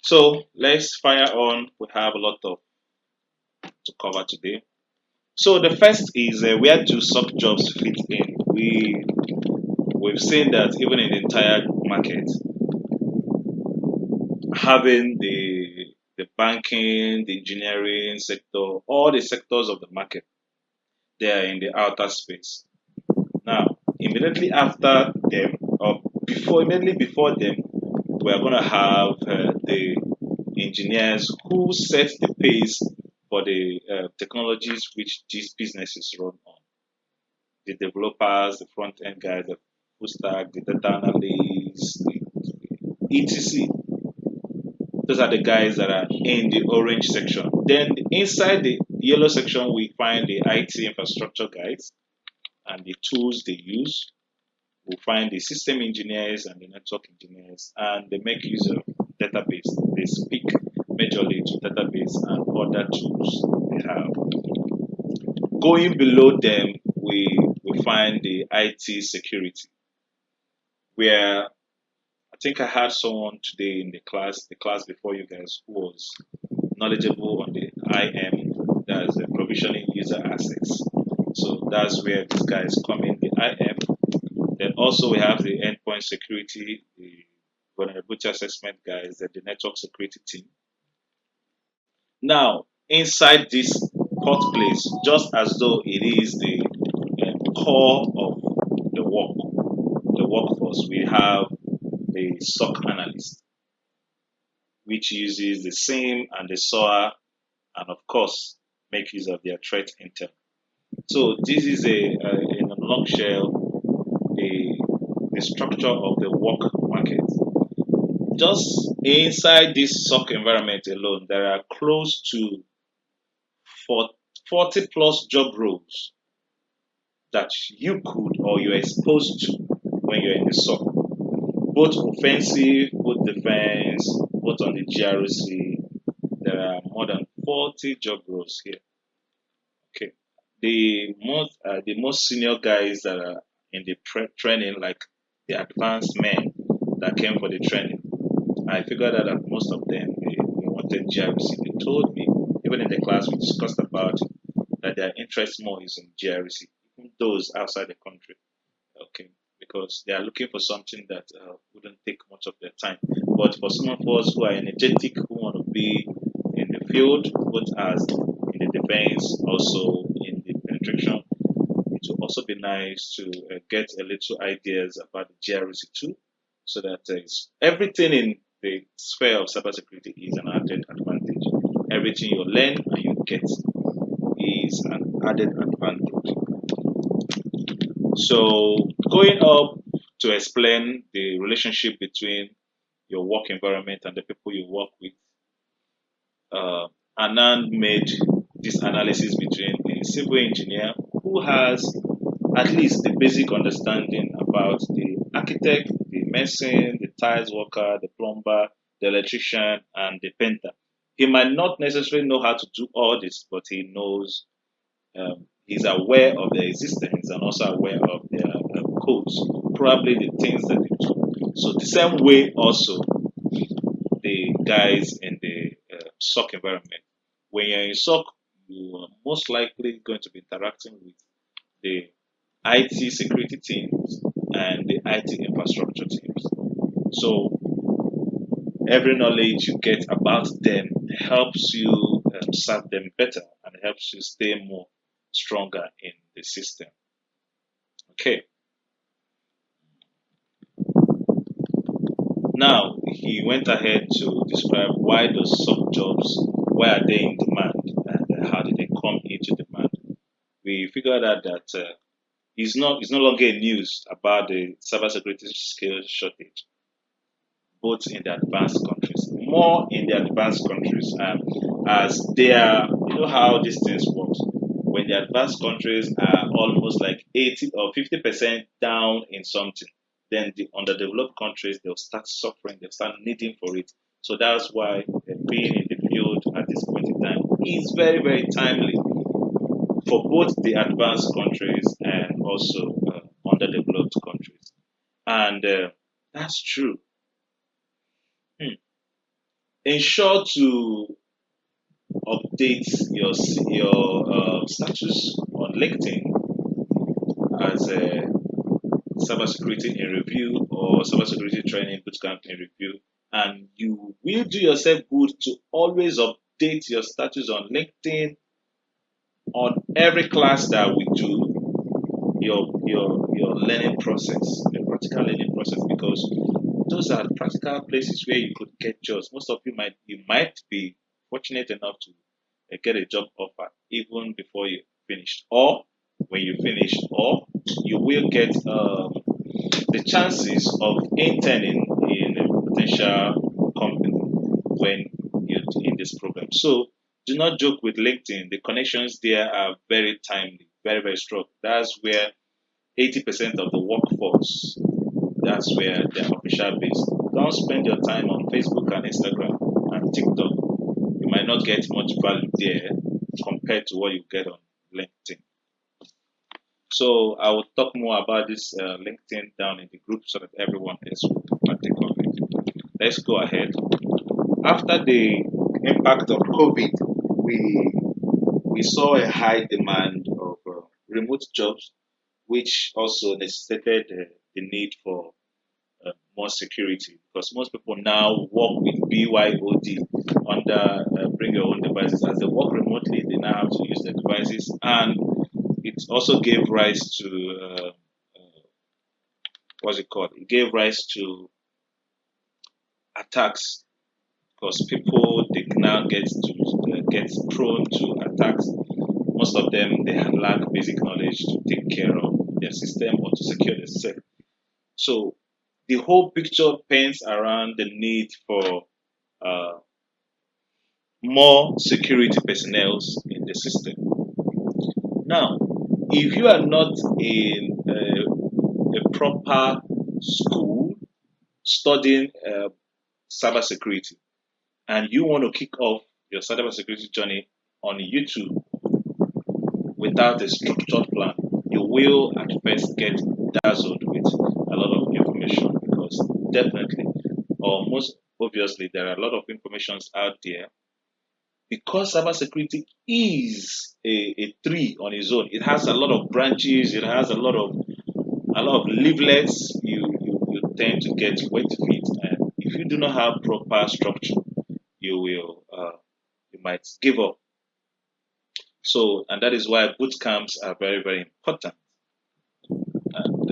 So let's fire on. We have a lot of to cover today. So the first is where do sub jobs fit in? We've seen that even in the entire market, having the banking, the engineering sector, all the sectors of the market, they are in the outer space. Now, immediately after them, or immediately before them, we are going to have the engineers who set the pace for the technologies which these businesses run on. The developers, the front end guys, the full stack, the data analysts, etc. Those are the guys that are in the orange section. Then inside the yellow section, we find the IT infrastructure guys and the tools they use. We'll find the system engineers and the network engineers, and they make use of database. They speak majorly to database and other tools they have. Going below them, we find the IT security, where I think I had someone today in the class before you guys, who was knowledgeable on the IM, that's the provisioning user access. So that's where these guys come in, the IM. Then also we have the endpoint security, the vulnerability assessment guys, the network security team. Now, inside this hot place, just as though it is the core of the workforce, we have the SOC analyst, which uses the SIM and the SOA, and of course, make use of their threat intel. So this is in a nutshell, the structure of the work market. Just inside this SOC environment alone, there are close to 40 plus job roles that you could or you're exposed to when you're in the SOC. Both offensive, both defense, both on the GRC. There are more than 40 job roles here. Okay. The most senior guys that are in the training, like the advanced men that came for the training, I figured out that most of them they wanted GRC. They told me, even in the class we discussed about it, that their interest more is in GRC, even those outside the country. Okay, because they are looking for something that wouldn't take much of their time. But for some of us who are energetic, who want to be in the field, both as in the defense, also in the penetration, it will also be nice to get a little ideas about the GRC too, so that everything in the sphere of cybersecurity is an added advantage. Everything you learn and you get is an added advantage. So going up to explain the relationship between your work environment and the people you work with, Anand made this analysis between a civil engineer who has at least the basic understanding about the architect, the mason, the tiles worker, the plumber, the electrician, and the painter. He might not necessarily know how to do all this, but he knows, he's aware of their existence and also aware of their codes, probably the things that they do. So the same way also the guys in the SOC environment. When you're in SOC, you are most likely going to be interacting with the IT security teams and the IT infrastructure teams. So every knowledge you get about them helps you serve them better and helps you stay more stronger in the system. Okay. Now he went ahead to describe why those sub jobs, why are they in demand, and how did they come into demand. We figured out that it's no longer a news about the cybersecurity skills shortage, both in the advanced countries, more in the advanced countries, as they are, you know how these things work. When the advanced countries are almost like 80 or 50% down in something, then the underdeveloped countries they'll start suffering, they'll start needing for it. So that's why being in the field at this point in time is very, very timely for both the advanced countries and also underdeveloped countries. And that's true. Hmm. ensure to update your status on LinkedIn as a cybersecurity in review or cybersecurity training bootcamp in review, and you will do yourself good to always update your status on LinkedIn on every class that we do, your learning process, the practical learning process, because those are practical places where you could get jobs. Most of you might be fortunate enough to get a job offer even before you finish, or when you finish, or you will get the chances of interning in a potential company when you're in this program. So do not joke with LinkedIn. The connections there are very timely, very, very strong. That's where 80% of the workforce, that's where they're official based. Don't spend your time on Facebook and Instagram and TikTok. You might not get much value there compared to what you get on LinkedIn. So I will talk more about this LinkedIn down in the group so that everyone else will partake of it. Let's go ahead. After the impact of COVID, we saw a high demand of remote jobs, which also necessitated the need for more security, because most people now work with BYOD under bring your own devices. As they work remotely, they now have to use their devices, and it also gave rise to what's it called? It gave rise to attacks, because people they now get prone to attacks. Most of them they lack basic knowledge to take care of their system or to secure themselves. So the whole picture paints around the need for uh, more security personnel in the system. Now, if you are not in a proper school studying cybersecurity, and you want to kick off your cybersecurity journey on YouTube without a structured plan, you will at first get dazzled with a lot of information, because definitely, or most obviously, there are a lot of informations out there. Because cybersecurity is a tree on its own. It has a lot of branches. It has a lot of leaflets. You tend to get wet feet, and if you do not have proper structure, you might give up. So, and that is why boot camps are very, very important. And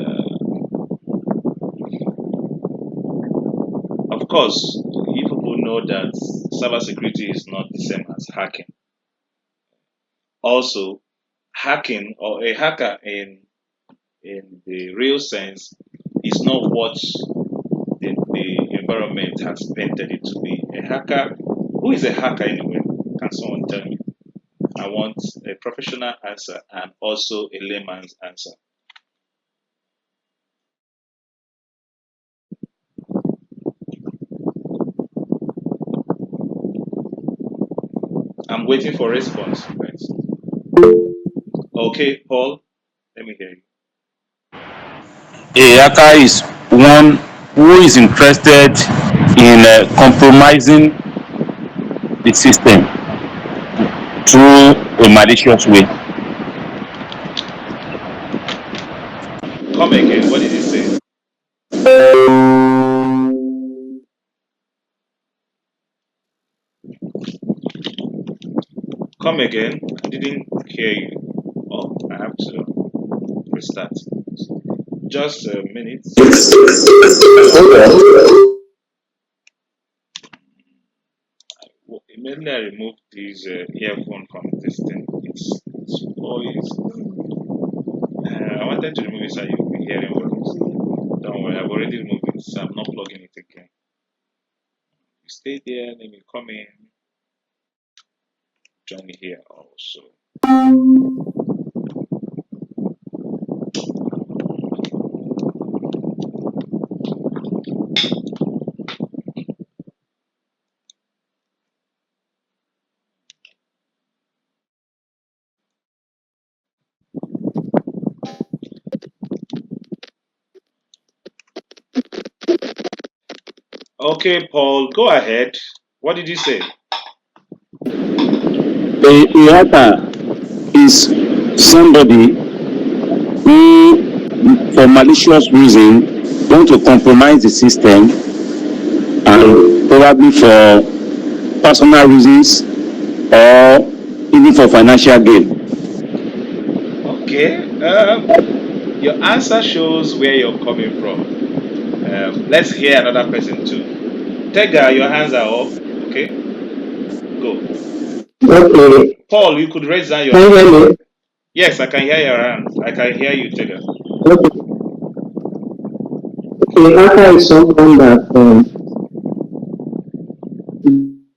of course, you people know that cybersecurity is not the same as hacking. Also, hacking, or a hacker in the real sense, is not what the environment has painted it to be. A hacker, who is a hacker anyway? Can someone tell me? I want a professional answer and also a layman's answer. I'm waiting for response, friends. Okay, Paul, let me hear you. A hacker is one who is interested in compromising the system through a malicious way. Come again. What did you say? Come again. I didn't hear you. Oh, I have to restart. Just a minute. Immediately I removed this earphone from this thing. It's always. I wanted to remove it so you'll be hearing what I'm saying. Don't worry, I've already removed it, so I'm not plugging it again. You stay there, let me come in, join me here also. Okay, Paul, go ahead. What did you say? A hacker is somebody who, for malicious reason, want to compromise the system and probably for personal reasons or even for financial gain. Okay. Your answer shows where you're coming from. Let's hear another person too. Tega, your hands are up. Okay, go. Okay, Paul, you could raise down your can you hand. hear me? Yes, I can hear your hands. I can hear you, Tega. Okay, okay, hacker is someone that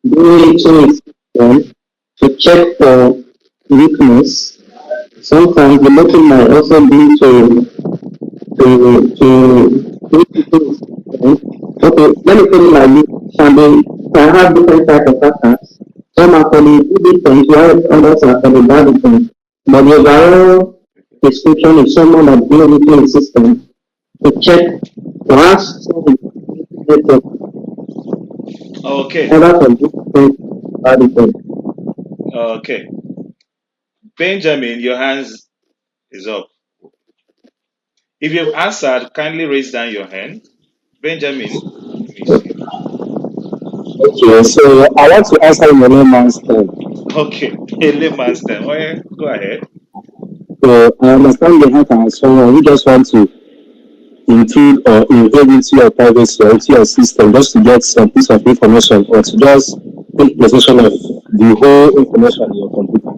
go into a system to check for weakness. Sometimes the motive might also be to look into the system. Okay, let me put it like this. Can have different types of hackers. Some are for the good things, while others are for the bad things. But the overall description is someone that goes into a system to check to ask some network Okay, either for good things or bad things. okay. Benjamin, your hands is up. If you've answered, kindly raise down your hand. Benjamin, let me see. Okay, so I want to answer in a layman's term. Okay, a layman's term. Oh, yeah, go ahead. So I understand the hacker as someone who just want to intrude or invade into your privacy or into your system just to get some piece of information or to just take possession of the whole information in your computer.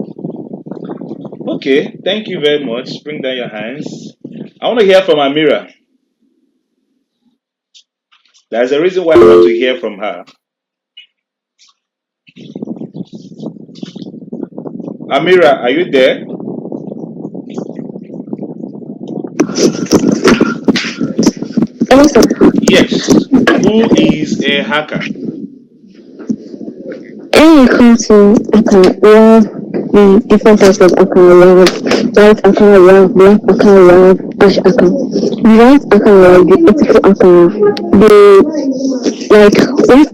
Okay, thank you very much. Bring down your hands. I want to hear from Amira. There's a reason why I want to hear from her. Amira, are you there? Hello, sir. Yes. Who is a hacker? When it comes to account, we have the different types of account. We have white account, we have black account, we have ash account. The white account, like the ethical account, like what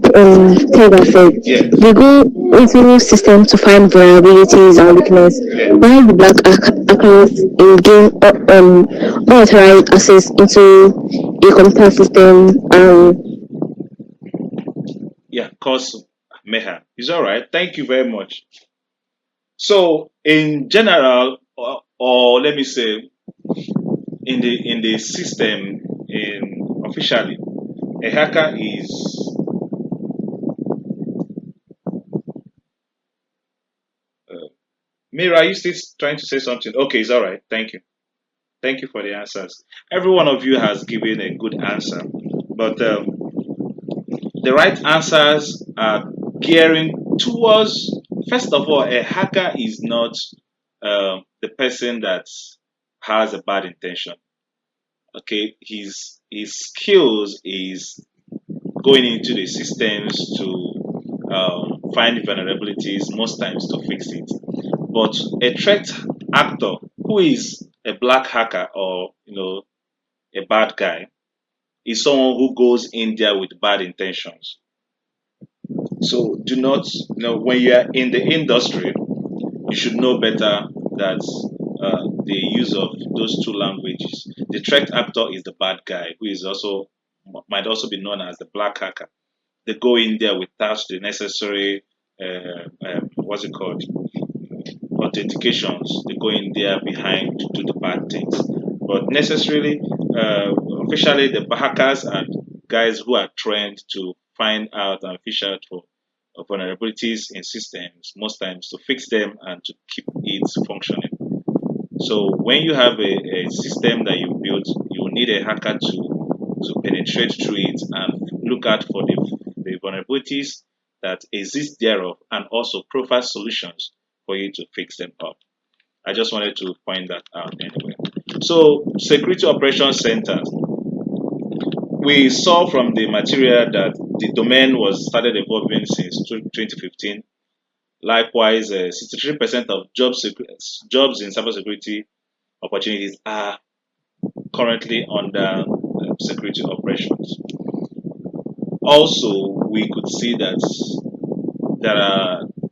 Tiger said, Yeah, they go into system to find vulnerabilities and weakness. yeah, While the black account gain unauthorized access into a computer system yeah. Cause Meha. It's all right. Thank you very much. So, in general, or let me say, in the system, in officially, a hacker is. Uh, Mira, are you still trying to say something? Okay, it's all right. Thank you. Thank you for the answers. Every one of you has given a good answer, but the right answers are gearing towards. First of all, a hacker is not the person that has a bad intention. Okay, his skills is going into the systems to find vulnerabilities, most times to fix it. But a threat actor who is a black hacker or a bad guy is someone who goes in there with bad intentions. So do not, when you are in the industry, you should know better that the use of those two languages. The threat actor is the bad guy, who is also might also be known as the black hacker. They go in there without the necessary what's it called authentications. They go in there behind to do the bad things. But necessarily, officially, the hackers and guys who are trained to find out and fish out for vulnerabilities in systems, most times to fix them and to keep it functioning. So when you have a system that you built, you will need a hacker to penetrate through it and look out for the vulnerabilities that exist thereof and also provide solutions for you to fix them up. I just wanted to point that out anyway. So security operations centers, we saw from the material that the domain was started evolving since 2015. Likewise, 63% of jobs in cybersecurity opportunities are currently under security operations. Also, we could see that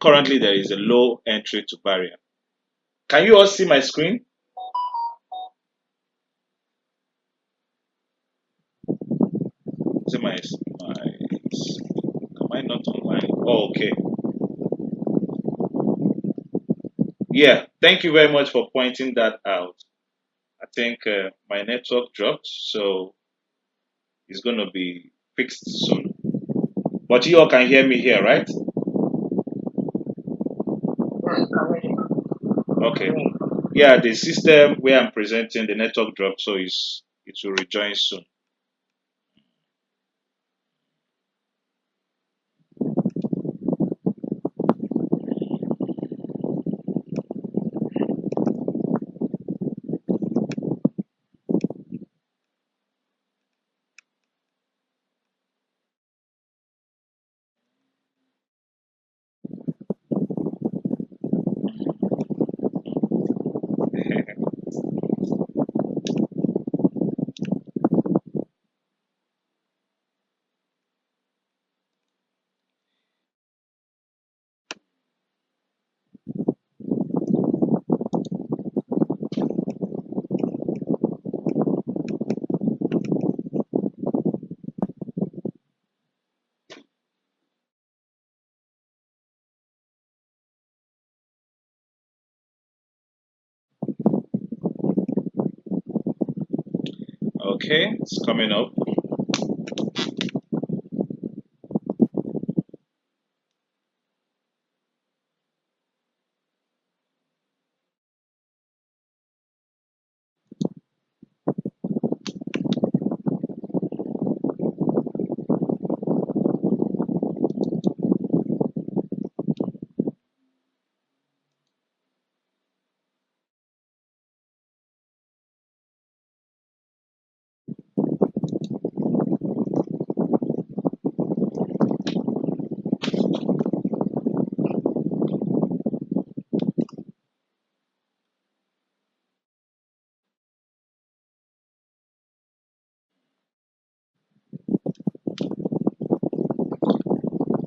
currently there is a low entry to barrier. Can you all see my screen? Is it am I not online? Oh, okay. Yeah, thank you very much for pointing that out. I think my network dropped, so it's going to be fixed soon. But you all can hear me here, right? Okay. Yeah, the system where I'm presenting the network dropped, so it will rejoin soon. Okay, it's coming up.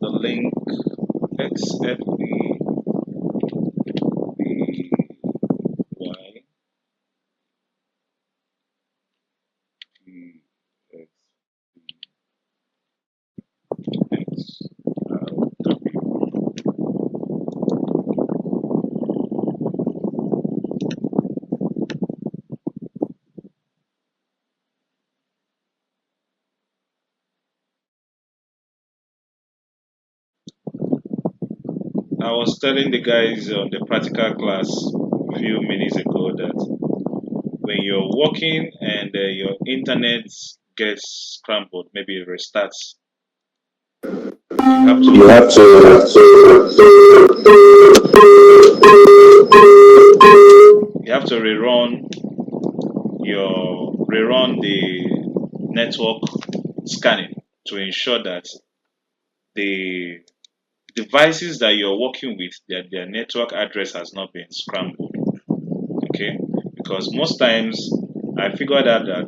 The link I was telling the guys on the practical class a few minutes ago that when you're working and your internet gets scrambled, maybe it restarts, You have you have to rerun the network scanning to ensure that the devices that you're working with, their network address has not been scrambled. Okay, because most times I figured out that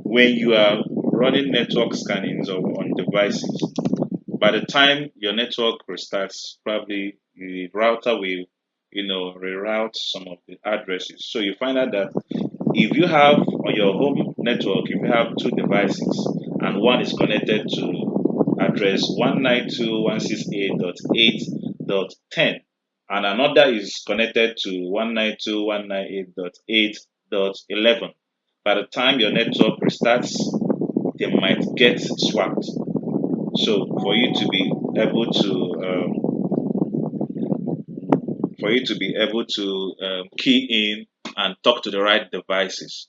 when you are running network scannings on devices, by the time your network restarts, probably the router will, reroute some of the addresses. So you find out that if you have on your home network, if you have two devices and one is connected to address 192.168.8.10 and another is connected to 192.198.8.11, by the time your network restarts, they might get swapped. So for you to be able to key in and talk to the right devices,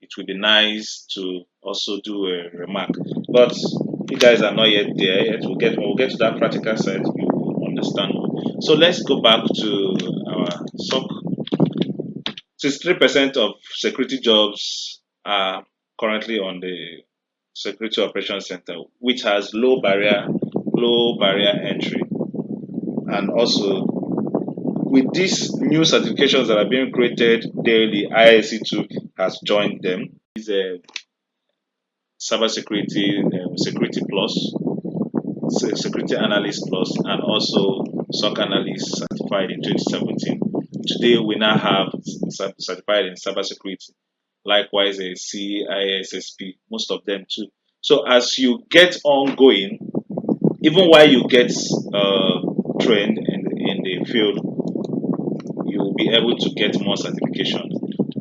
it would be nice to also do a remark. But you guys are not yet there yet. We'll get to that practical side. You will understand. So let's go back to our SOC. 63% of security jobs are currently on the Security Operations Center, which has low barrier entry, and also with these new certifications that are being created daily, IIC2 has joined them. Is a cybersecurity security plus. Security Analyst Plus, and also SOC Analyst certified in 2017. Today, we now have certified in cybersecurity. Likewise, a CISSP, most of them too. So as you get ongoing, even while you get trained in the field, you will be able to get more certification.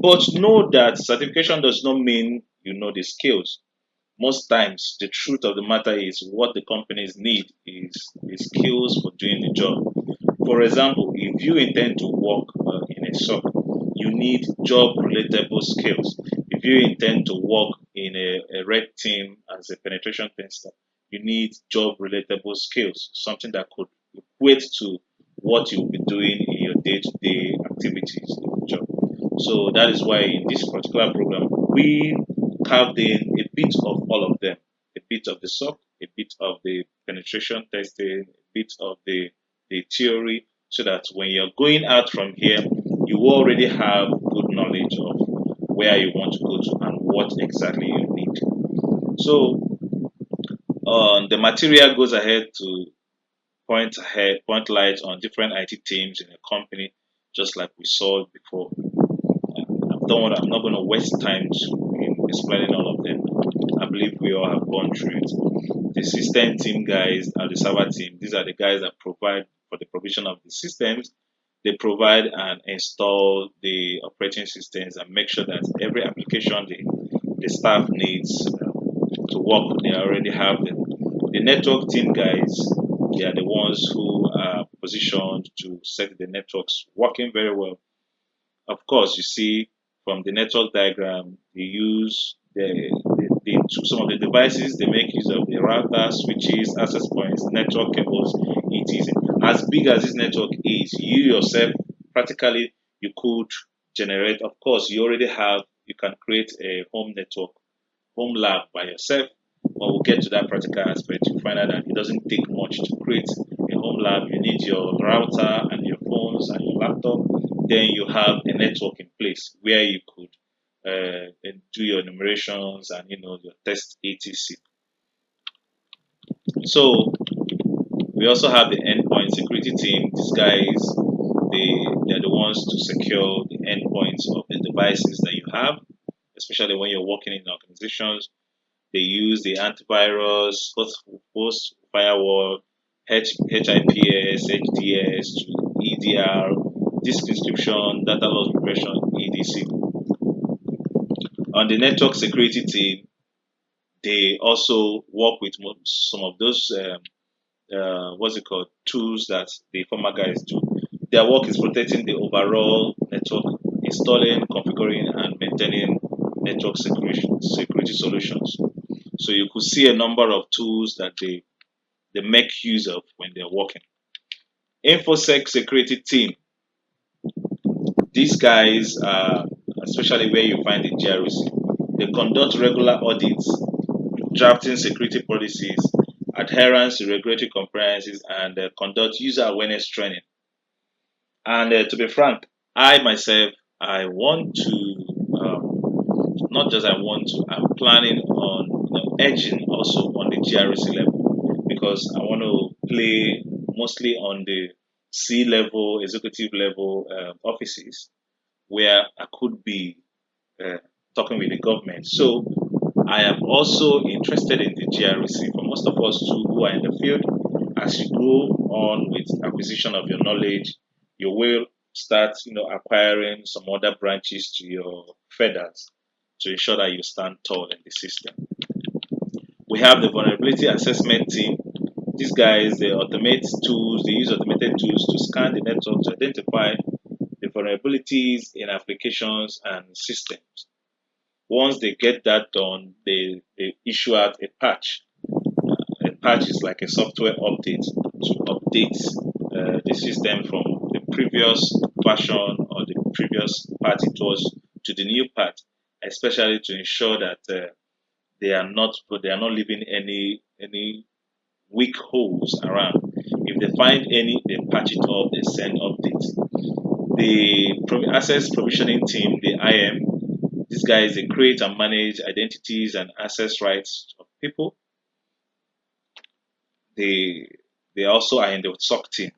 But know that certification does not mean you know the skills. Most times, the truth of the matter is what the companies need is the skills for doing the job. For example, if you intend to work in a shop, you need job relatable skills. If you intend to work in a red team as a penetration tester, you need job relatable skills, something that could equate to what you'll be doing in your day to day activities in the job. So that is why in this particular program, we carved in a bit of all of them, a bit of the SOC, a bit of the penetration testing, a bit of the theory, so that when you're going out from here, you already have good knowledge of where you want to go to and what exactly you need. So the material goes ahead to point light on different IT teams in a company, just like we saw before. I'm not going to waste time in explaining all of them. I believe we all have gone through it. The system team guys and the server team, these are the guys that provide for the provision of the systems. They provide and install the operating systems and make sure that every application the staff needs to work, they already have them. The network team guys, they are the ones who are positioned to set the networks working very well. Of course, you see from the network diagram, they use some of the devices. They make use of the routers, switches, access points, network cables, etc. As big as this network is, you yourself practically you could generate. Of course, you already have. You can create a home network, home lab by yourself. But we'll get to that practical aspect. You find out that it doesn't take much to create a home lab. You need your router and your phones and your laptop. Then you have a network in place where you could do your enumerations and your test etc. So we also have the endpoint security team. These guys, they're the ones to secure the endpoints of the devices that you have, especially when you're working in organizations. They use the antivirus, host firewall, HIPS, HDS, to EDR, disk encryption, data loss prevention, etc. On the network security team, they also work with some of those what's it called tools that the former guys do. Their work is protecting the overall network, installing, configuring, and maintaining network security solutions. So you could see a number of tools that they make use of when they're working. InfoSec security team. These guys are especially where you find the GRC. They conduct regular audits, drafting security policies, adherence to regulatory compliances, and conduct user awareness training. And to be frank, I myself, I want to, not just I want to, I'm planning on edging also on the GRC level because I want to play mostly on the C level, executive level offices where I could be uh, talking with the government. So I am also interested in the GRC. For most of us too who are in the field, as you go on with acquisition of your knowledge, you will start, acquiring some other branches to your feathers to ensure that you stand tall in the system. We have the vulnerability assessment team. These guys, they automate tools, they use automated tools to scan the network to identify the vulnerabilities in applications and systems. Once they get that done, they issue out a patch. A patch is like a software update to update the system from the previous version or the previous part it was to the new part, especially to ensure that they are not leaving any weak holes around. If they find any, they patch it up, they send updates. The access provisioning team, the IM, these guys they create and manage identities and access rights of people. they also are in the SOC team.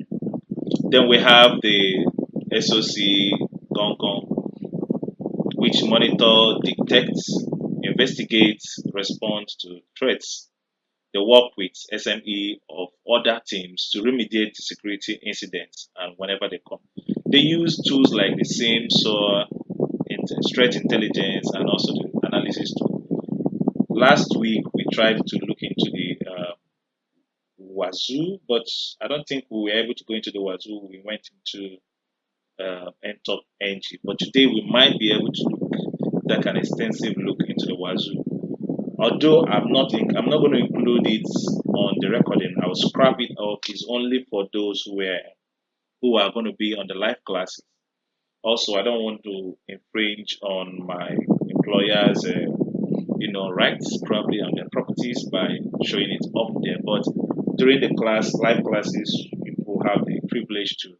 Then we have the SOC Gong Gong, which monitor, detects, investigates, responds to threats. They work with SME of other teams to remediate the security incidents and whenever they come. They use tools like the same SOAR, threat intelligence, and also the analysis tool. Last week we tried to look into the Wazoo, but I don't think we were able to go into the Wazoo. We went into NTOP NG, but today we might be able to take an extensive look into the Wazoo. Although I'm not going to include it on the recording. I'll scrap it off. It's only for those who are going to be on the live classes. Also, I don't want to infringe on my employer's rights probably on their properties by showing it up there. But during the live classes, people have the privilege to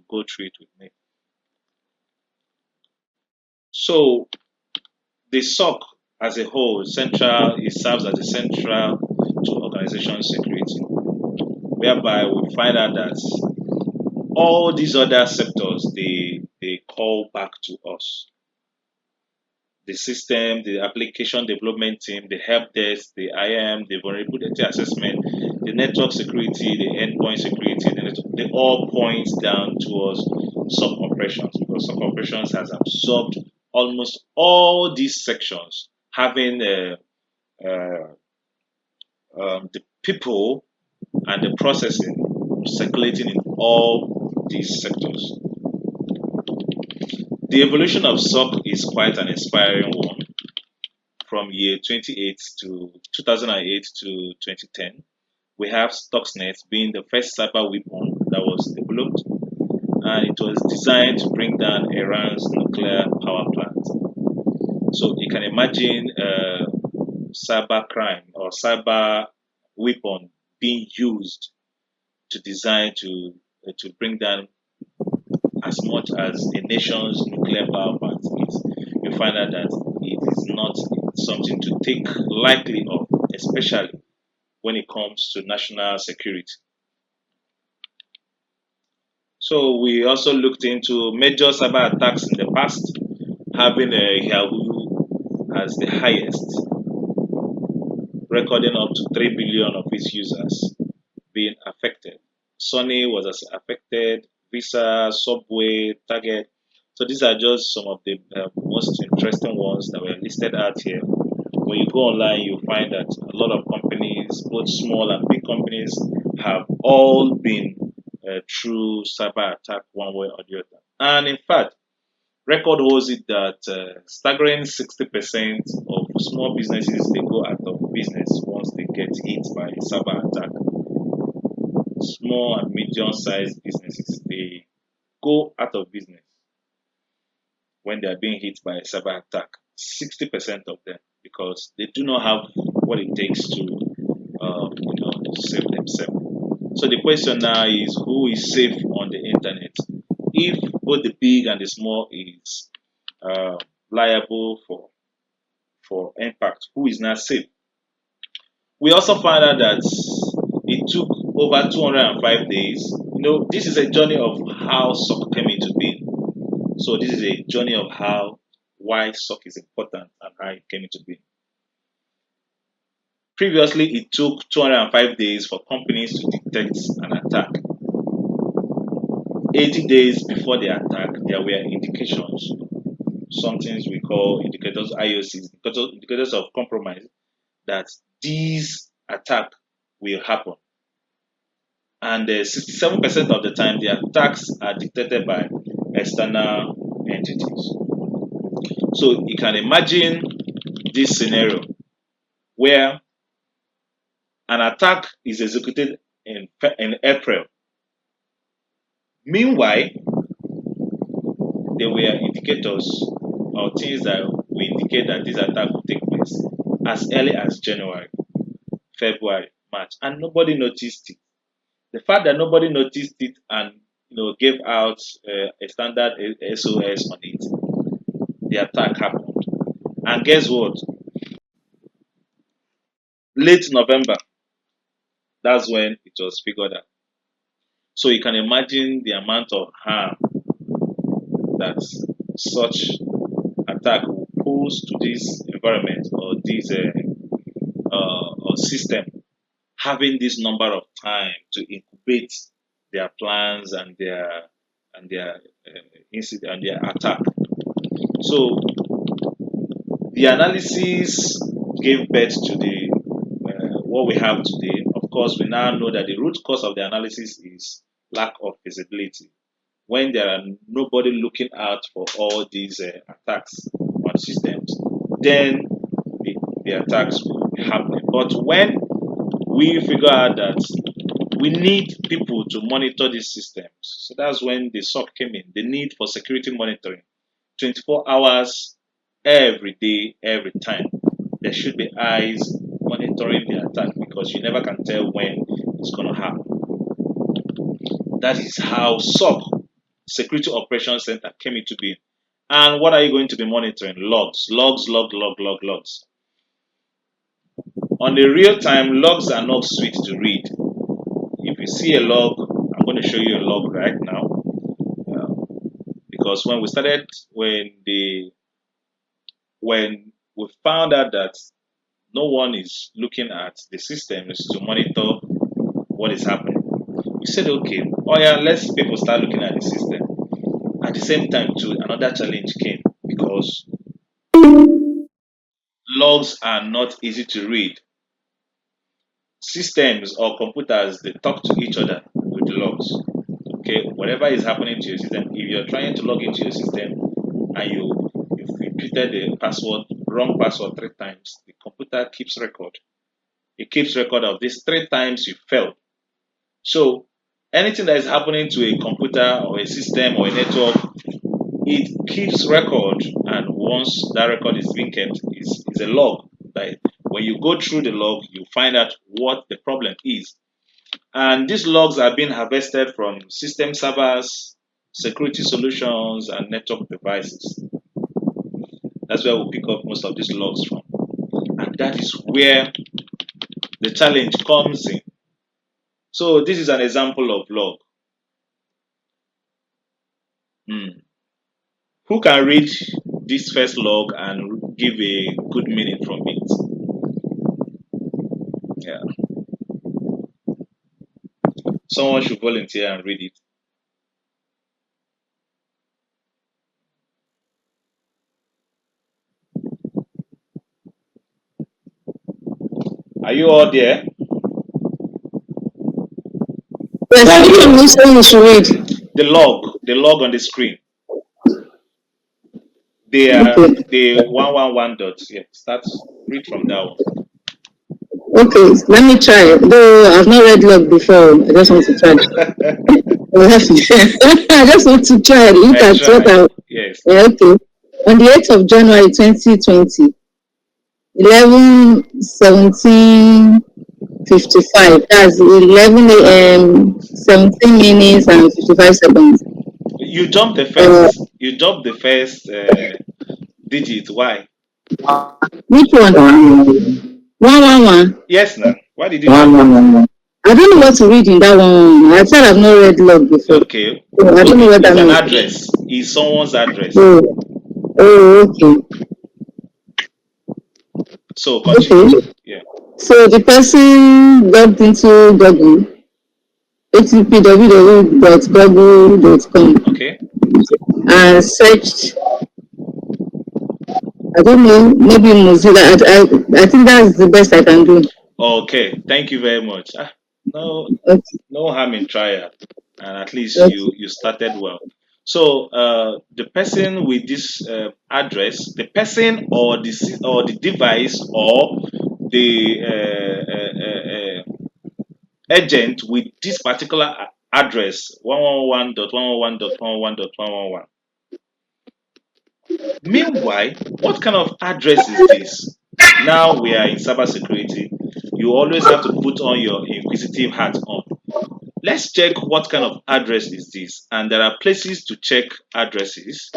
go through it with me. So the SOC as a whole, it serves as a central to organization security, whereby we find out that all these other sectors they call back to us. The system, the application development team, the help desk, the IAM, the vulnerability assessment, the network security, the endpoint security, they all point down towards sub operations, because sub operations has absorbed almost all these sections, having uh, the people and the processing circulating in all these sectors. The evolution of SOC is quite an inspiring one. From year 2008 to 2010, we have Stuxnet being the first cyber weapon that was developed, and it was designed to bring down Iran's nuclear power plant. So you can imagine cyber crime or cyber weapon being used to design to bring down as much as a nation's nuclear power plant is. You find out that it is not something to take lightly of, especially when it comes to national security. So we also looked into major cyber attacks in the past, having Yahoo as the highest, recording up to 3 billion of its users being affected. Sony was as affected, Visa, Subway, Target. So these are just some of the most interesting ones that were listed out here. When you go online, you find that a lot of companies, both small and big companies, have all been through cyber attack one way or the other. And in fact, record holds it that staggering 60% of small businesses they go out of business once they get hit by a cyber attack. Small and medium-sized businesses they go out of business when they are being hit by a cyber attack. 60% of them, because they do not have what it takes to save themselves. So the question now is, who is safe on the internet? If both the big and the small is liable for impact, who is not safe? We also found out that it took over 205 days. This is a journey of how SOC came into being. So this is a journey of why SOC is important and how it came into being. Previously, it took 205 days for companies to detect an attack. 80 days before the attack, there were indications, some things we call indicators, IOCs, indicators of compromise, that these attack will happen. And 67% of the time, the attacks are detected by external entities. So you can imagine this scenario where an attack is executed in April. Meanwhile, there were indicators or things that will indicate that this attack will take place as early as January, February, March, and nobody noticed it. The fact that nobody noticed it and gave out a standard SOS on it, the attack happened. And guess what? Late November, That's when it was figured out. So you can imagine the amount of harm that such attack will pose to this environment or this or system, having this number of time to incubate their plans and their incident and their attack. So the analysis gave birth to the what we have today. Of course, we now know that the root cause of the analysis is lack of visibility. When there are nobody looking out for all these attacks on systems, then the attacks will be happening. But when we figure out that we need people to monitor these systems, so that's when the SOC came in. The need for security monitoring, 24 hours, every day, every time. There should be eyes monitoring the attack because you never can tell when it's going to happen. That is how SOC, Security Operations Center, came into being. And what are you going to be monitoring? Logs, logs. On the real time, logs are not sweet to read. If you see a log, I'm going to show you a log right now. Because when we started, when we found out that no one is looking at the systems to monitor what is happening, we said, okay, oh yeah, let's people start looking at the system. At the same time, too, another challenge came because logs are not easy to read. Systems or computers, they talk to each other with the logs. Okay, whatever is happening to your system, if you're trying to log into your system and you've repeated the password, wrong password 3 times, the computer keeps record. It keeps record of these 3 times you failed. So anything that is happening to a computer or a system or a network, it keeps record, and once that record is being kept, is a log. Right? When you go through the log, you find out what the problem is. And these logs are being harvested from system servers, security solutions, and network devices. That's where we pick up most of these logs from. And that is where the challenge comes in. So this is an example of log. Hmm. Who can read this first log and give a good meaning from it? Yeah. Someone should volunteer and read it. Are you all there? Yes, which one is saying you should read? The log on the screen. They are Okay. the 111 dots. Yeah, start read from that one. Okay, let me try. Though I've not read log before, I just want to try. I just want to try. Look I at what try. I. Yes. Yeah, okay. On the 8th of January 2020, 11:17:55. That's 11 a.m. 17 minutes and 55 seconds. You jumped the Uh, first. You jumped the first digit. Why? which one? 111. Yes, now. Why did you jump it? I don't know what to read in that one. I said I've not read log before. Okay. So I don't know what It's that an means. address. It's someone's address. Oh, okay. So Okay. continue. Yeah. So the person logged into Google, http://www.google.com, Okay. and searched, I don't know, maybe Mozilla. I think that's the best I can do. Okay. Thank you very much. No, Okay. no harm in trial, and at least Okay. you started well. So the person with this address, the person or the device or the agent with this particular address 111.111.111.111. Meanwhile, what kind of address is this? Now we are in cybersecurity. You always have to put on your inquisitive hat on. Let's check what kind of address is this. And there are places to check addresses.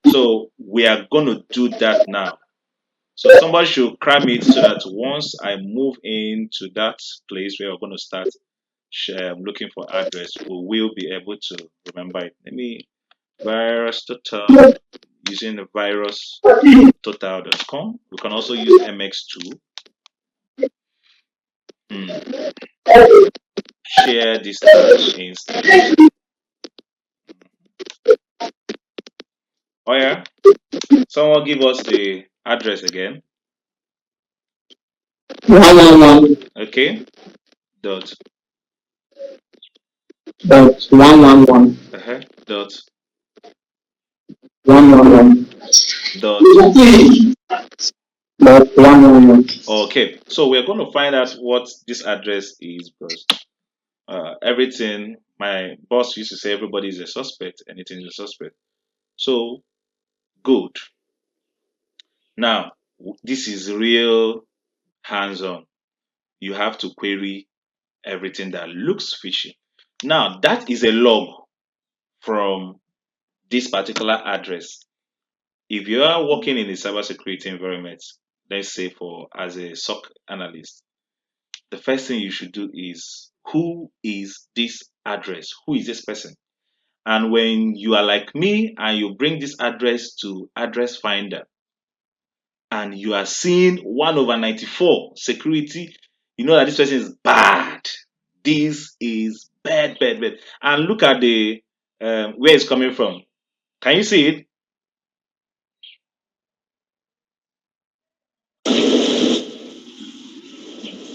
So we are going to do that now. So somebody should cram it so that once I move into that place where we're going to start looking for address, we will be able to remember it. Let me virus total using the virus total.com. We can also use MX2. Share this tab instead. Oh yeah, someone give us the address again. 111. Okay, dot 111. dot 111. dot. 111. Okay, so we're going to find out what this address is because everything, my boss used to say everybody is a suspect, anything is a suspect. So good. Now this is real hands-on. You have to query everything that looks fishy. Now that is a log from this particular address. If you are working in a cybersecurity environment, let's say for as a SOC analyst, the first thing you should do is who is this address? Who is this person? And when you are like me and you bring this address to address finder and you are seeing 1/94 security, you know that this person is bad. This is bad, bad, bad. And look at the where it's coming from. Can you see it?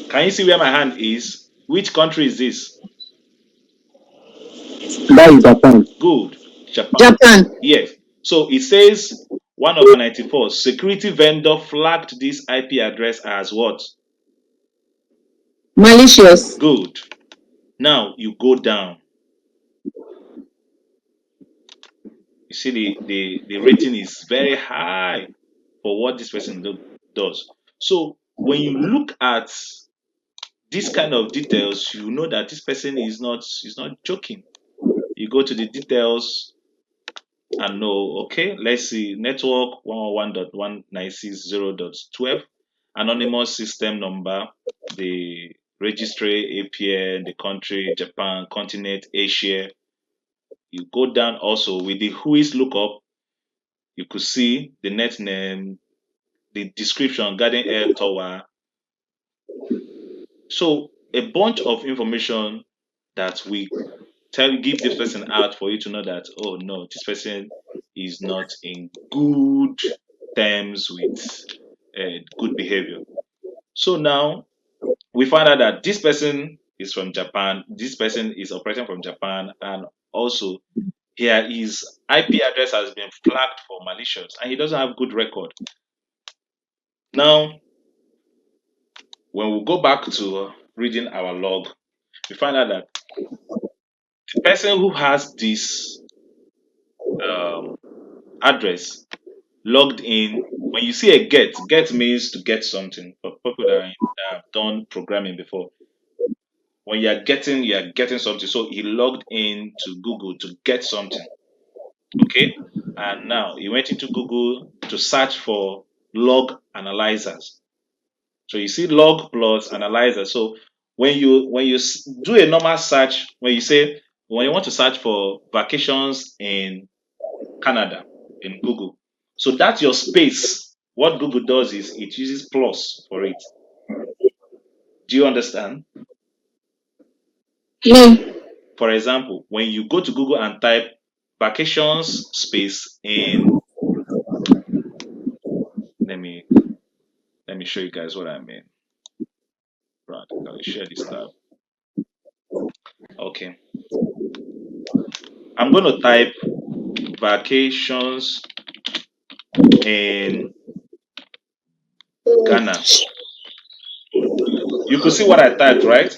Can you see where my hand is? Which country is this? That is Japan. Good. Japan. Japan. Yes. So it says 1/94. Security vendor flagged this IP address as what? Malicious. Good. Now you go down. You see the rating is very high for what this person does. So when you look at this kind of details, you know that this person is not joking. You go to the details and know, okay, let's see, network 111.196.0.12, anonymous system number, the registry, APN, the country, Japan, continent, Asia. You go down also with the whois lookup, you could see the net name, the description, garden air tower. So a bunch of information that we give this person out for you to know that, oh no, this person is not in good terms with good behavior. So now we find out that this person is from Japan, this person is operating from Japan, and also here his IP address has been flagged for malicious and he doesn't have good record. Now, when we go back to reading our log, we find out that the person who has this um, address logged in. When you see a get means to get something. For people that have done programming before, when you are getting something. So he logged in to Google to get something. Okay, and now he went into Google to search for log analyzers. So you see log plus analyzer. So when you do a normal search, when you want to search for vacations in Canada in Google. So that's your space. What Google does is it uses plus for it. Do you understand? No. For example, when you go to Google and type vacations space in, let me show you guys what I mean. Right, I'll share this tab. Okay. I'm going to type vacations in Ghana. You could see what I typed, right?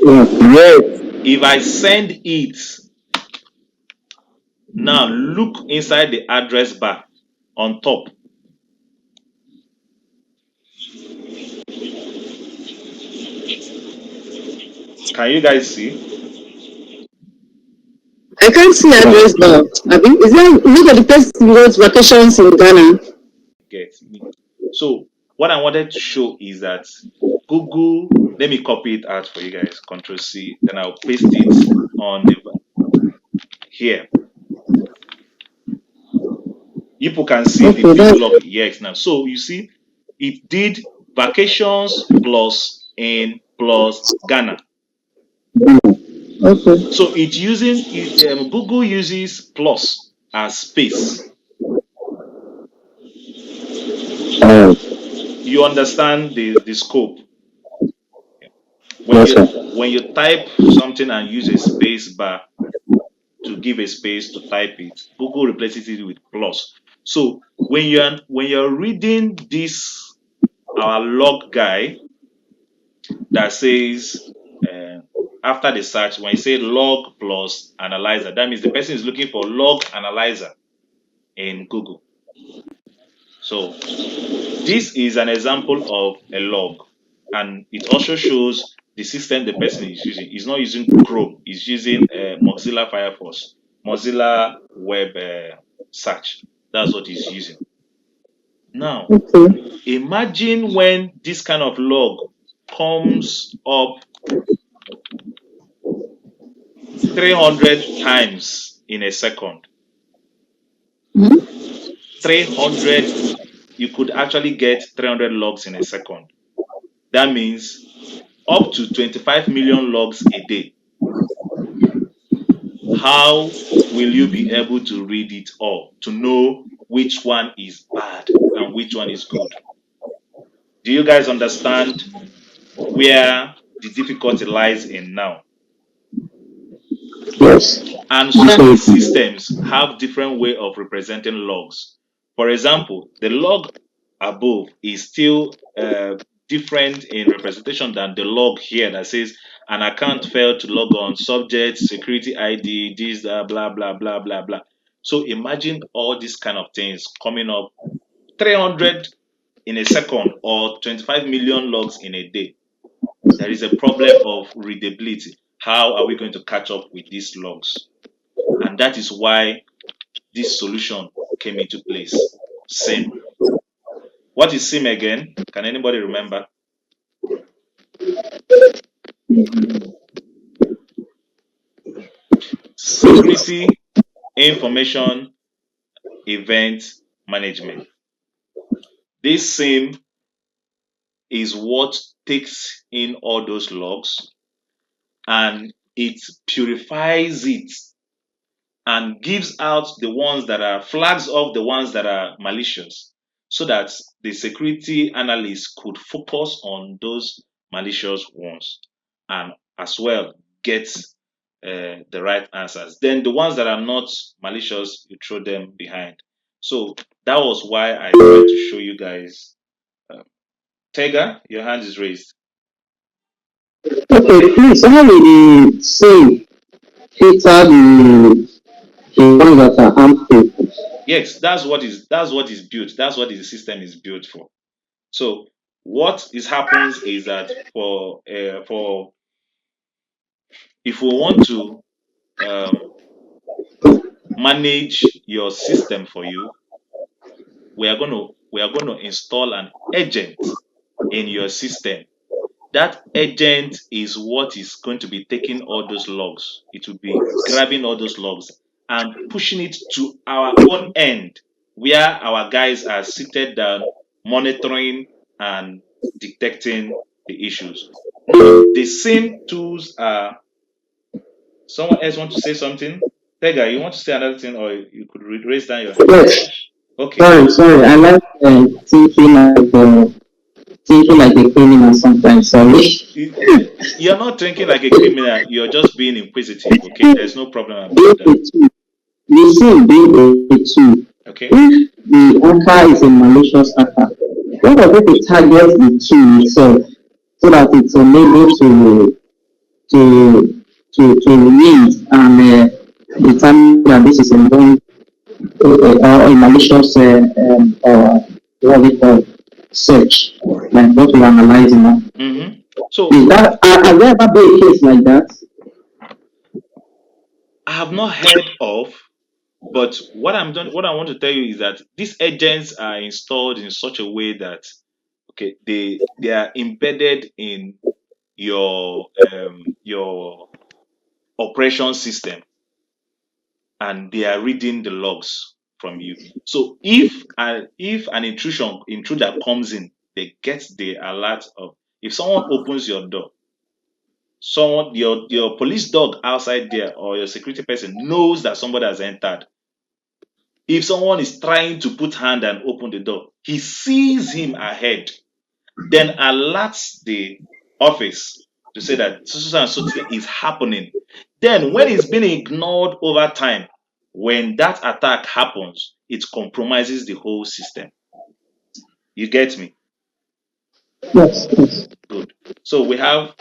Yes. If I send it, now look inside the address bar on top. Can you guys see? I can't see address bar. I mean, is that the person who goes vacations in Ghana? Get me. So what I wanted to show is that Google, let me copy it out for you guys, Control C, then I'll paste it on the here. You people can see the Okay, big that log. Yes, now. So you see, it did vacations plus in plus Ghana. okay. So it using Google uses plus as space. Uh, You understand the scope. When yes, you sir. when you type something and use a space bar to give a space to type it, Google replaces it with plus. So when you're reading this our log guy that says uh, after the search, when you say log plus analyzer, that means the person is looking for log analyzer in Google. So this is an example of a log, and it also shows the system the person is using. He's not using Chrome, he's using Mozilla Firefox, Mozilla Web Search. That's what he's using. Now, Okay. imagine when this kind of log comes up 300 times in a second. 300, you could actually get 300 logs in a second. That means up to 25 million logs a day. How will you be able to read it all to know which one is bad and which one is good? Do you guys understand where the difficulty lies in now? Yes. And some of these Absolutely. systems have different way of representing logs. For example, the log above is still different in representation than the log here that says an account failed to log on, subject, security ID, this, blah, blah, blah, blah, blah. So imagine all these kind of things coming up 300 in a second or 25 million logs in a day. There is a problem of readability. How are we going to catch up with these logs? And that is why this solution came into place. SIM. What is SIM again? Can anybody remember? Security Information Event Management. This SIM is what takes in all those logs and it purifies it and gives out the ones that are flags off the ones that are malicious so that the security analyst could focus on those malicious ones and as well get the right answers. Then the ones that are not malicious, you throw them behind. So that was why I tried to show you guys. Tega, your hand is raised. Okay, please, how will the same filter the ones that are harmful? Yes, that's what is built. That's what the system is built for. So what is happens is that for if we want to um, manage your system for you, we are going to install an agent in your system. That agent is what is going to be taking all those logs. It will be grabbing all those logs and pushing it to our own end where our guys are seated down monitoring and detecting the issues. Now, the same tools are someone else want to say something? Pega, you want to say another thing or you could raise down your hand? Yes. Okay. Sorry. I like thinking like a criminal sometimes. Sorry. You're not thinking like a criminal, you're just being inquisitive, okay? There's no problem about Being that. a tool, the same being a tool. Okay? If the hacker is a malicious hacker, what of if it targets the tool itself so that it's unable to read and determine that this is a known or a malicious what we call search, like what we're analyzing now. Mm-hmm. So Is that has there ever been a case like that? I have not heard of, but what I want to tell you is that these agents are installed in such a way that okay, they are embedded in your operation system, and they are reading the logs from you. So if an intruder comes in, they get the alert of if someone opens your door, someone your police dog outside there or your security person knows that somebody has entered. If someone is trying to put hand and open the door, he sees him ahead, then alerts the office to say that so and so thing is happening. Then, when it's been ignored over time, when that attack happens, it compromises the whole system. You get me? Yes, yes. Good. So we have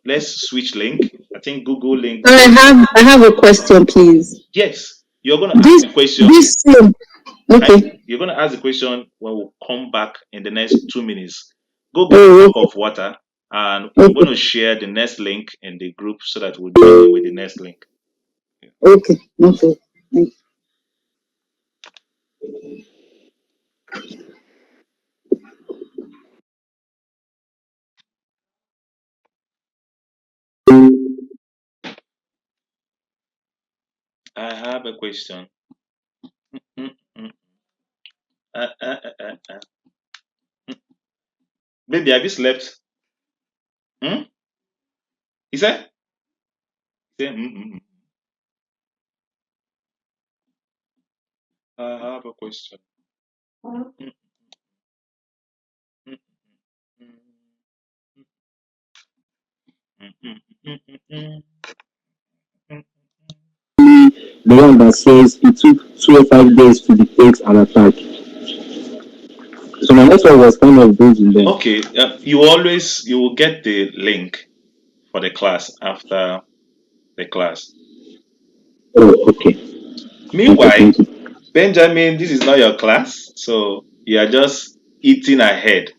let's switch link. I think Google link. I have a question, please. Yes, you're going to ask This the question. this same. Okay. You're going to ask the question when we come back in the next 2 minutes. Go get a Oh, cup of water, and I'm going okay. to share the next link in the group so that we'll join in with the next link. Okay. Okay. I have a question. Mm, mm, uh, uh, uh, uh, uh. Baby, have you slept? Hmm? He said? He said, I have a question. Mm, mm, mm, mm, mm, mm, mm, mm, mm. The one that says it took 2 or 5 days to detect an attack. So my network was kind of busy then. Okay, you will get the link for the class after the class. Oh, okay. Okay, Meanwhile, thank you. Benjamin, this is not your class, so you are just eating ahead,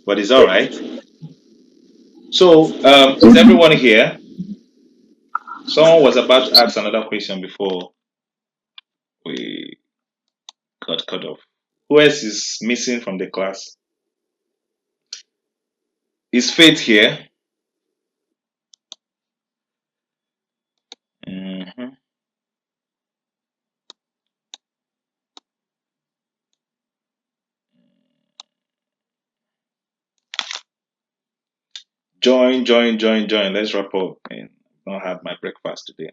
but it's all right. So, is everyone here? Someone was about to ask another question before we got cut off. Who else is missing from the class? Is Faith here? Mhm. Join, join, join, join. Let's wrap up. And I don't have my breakfast today.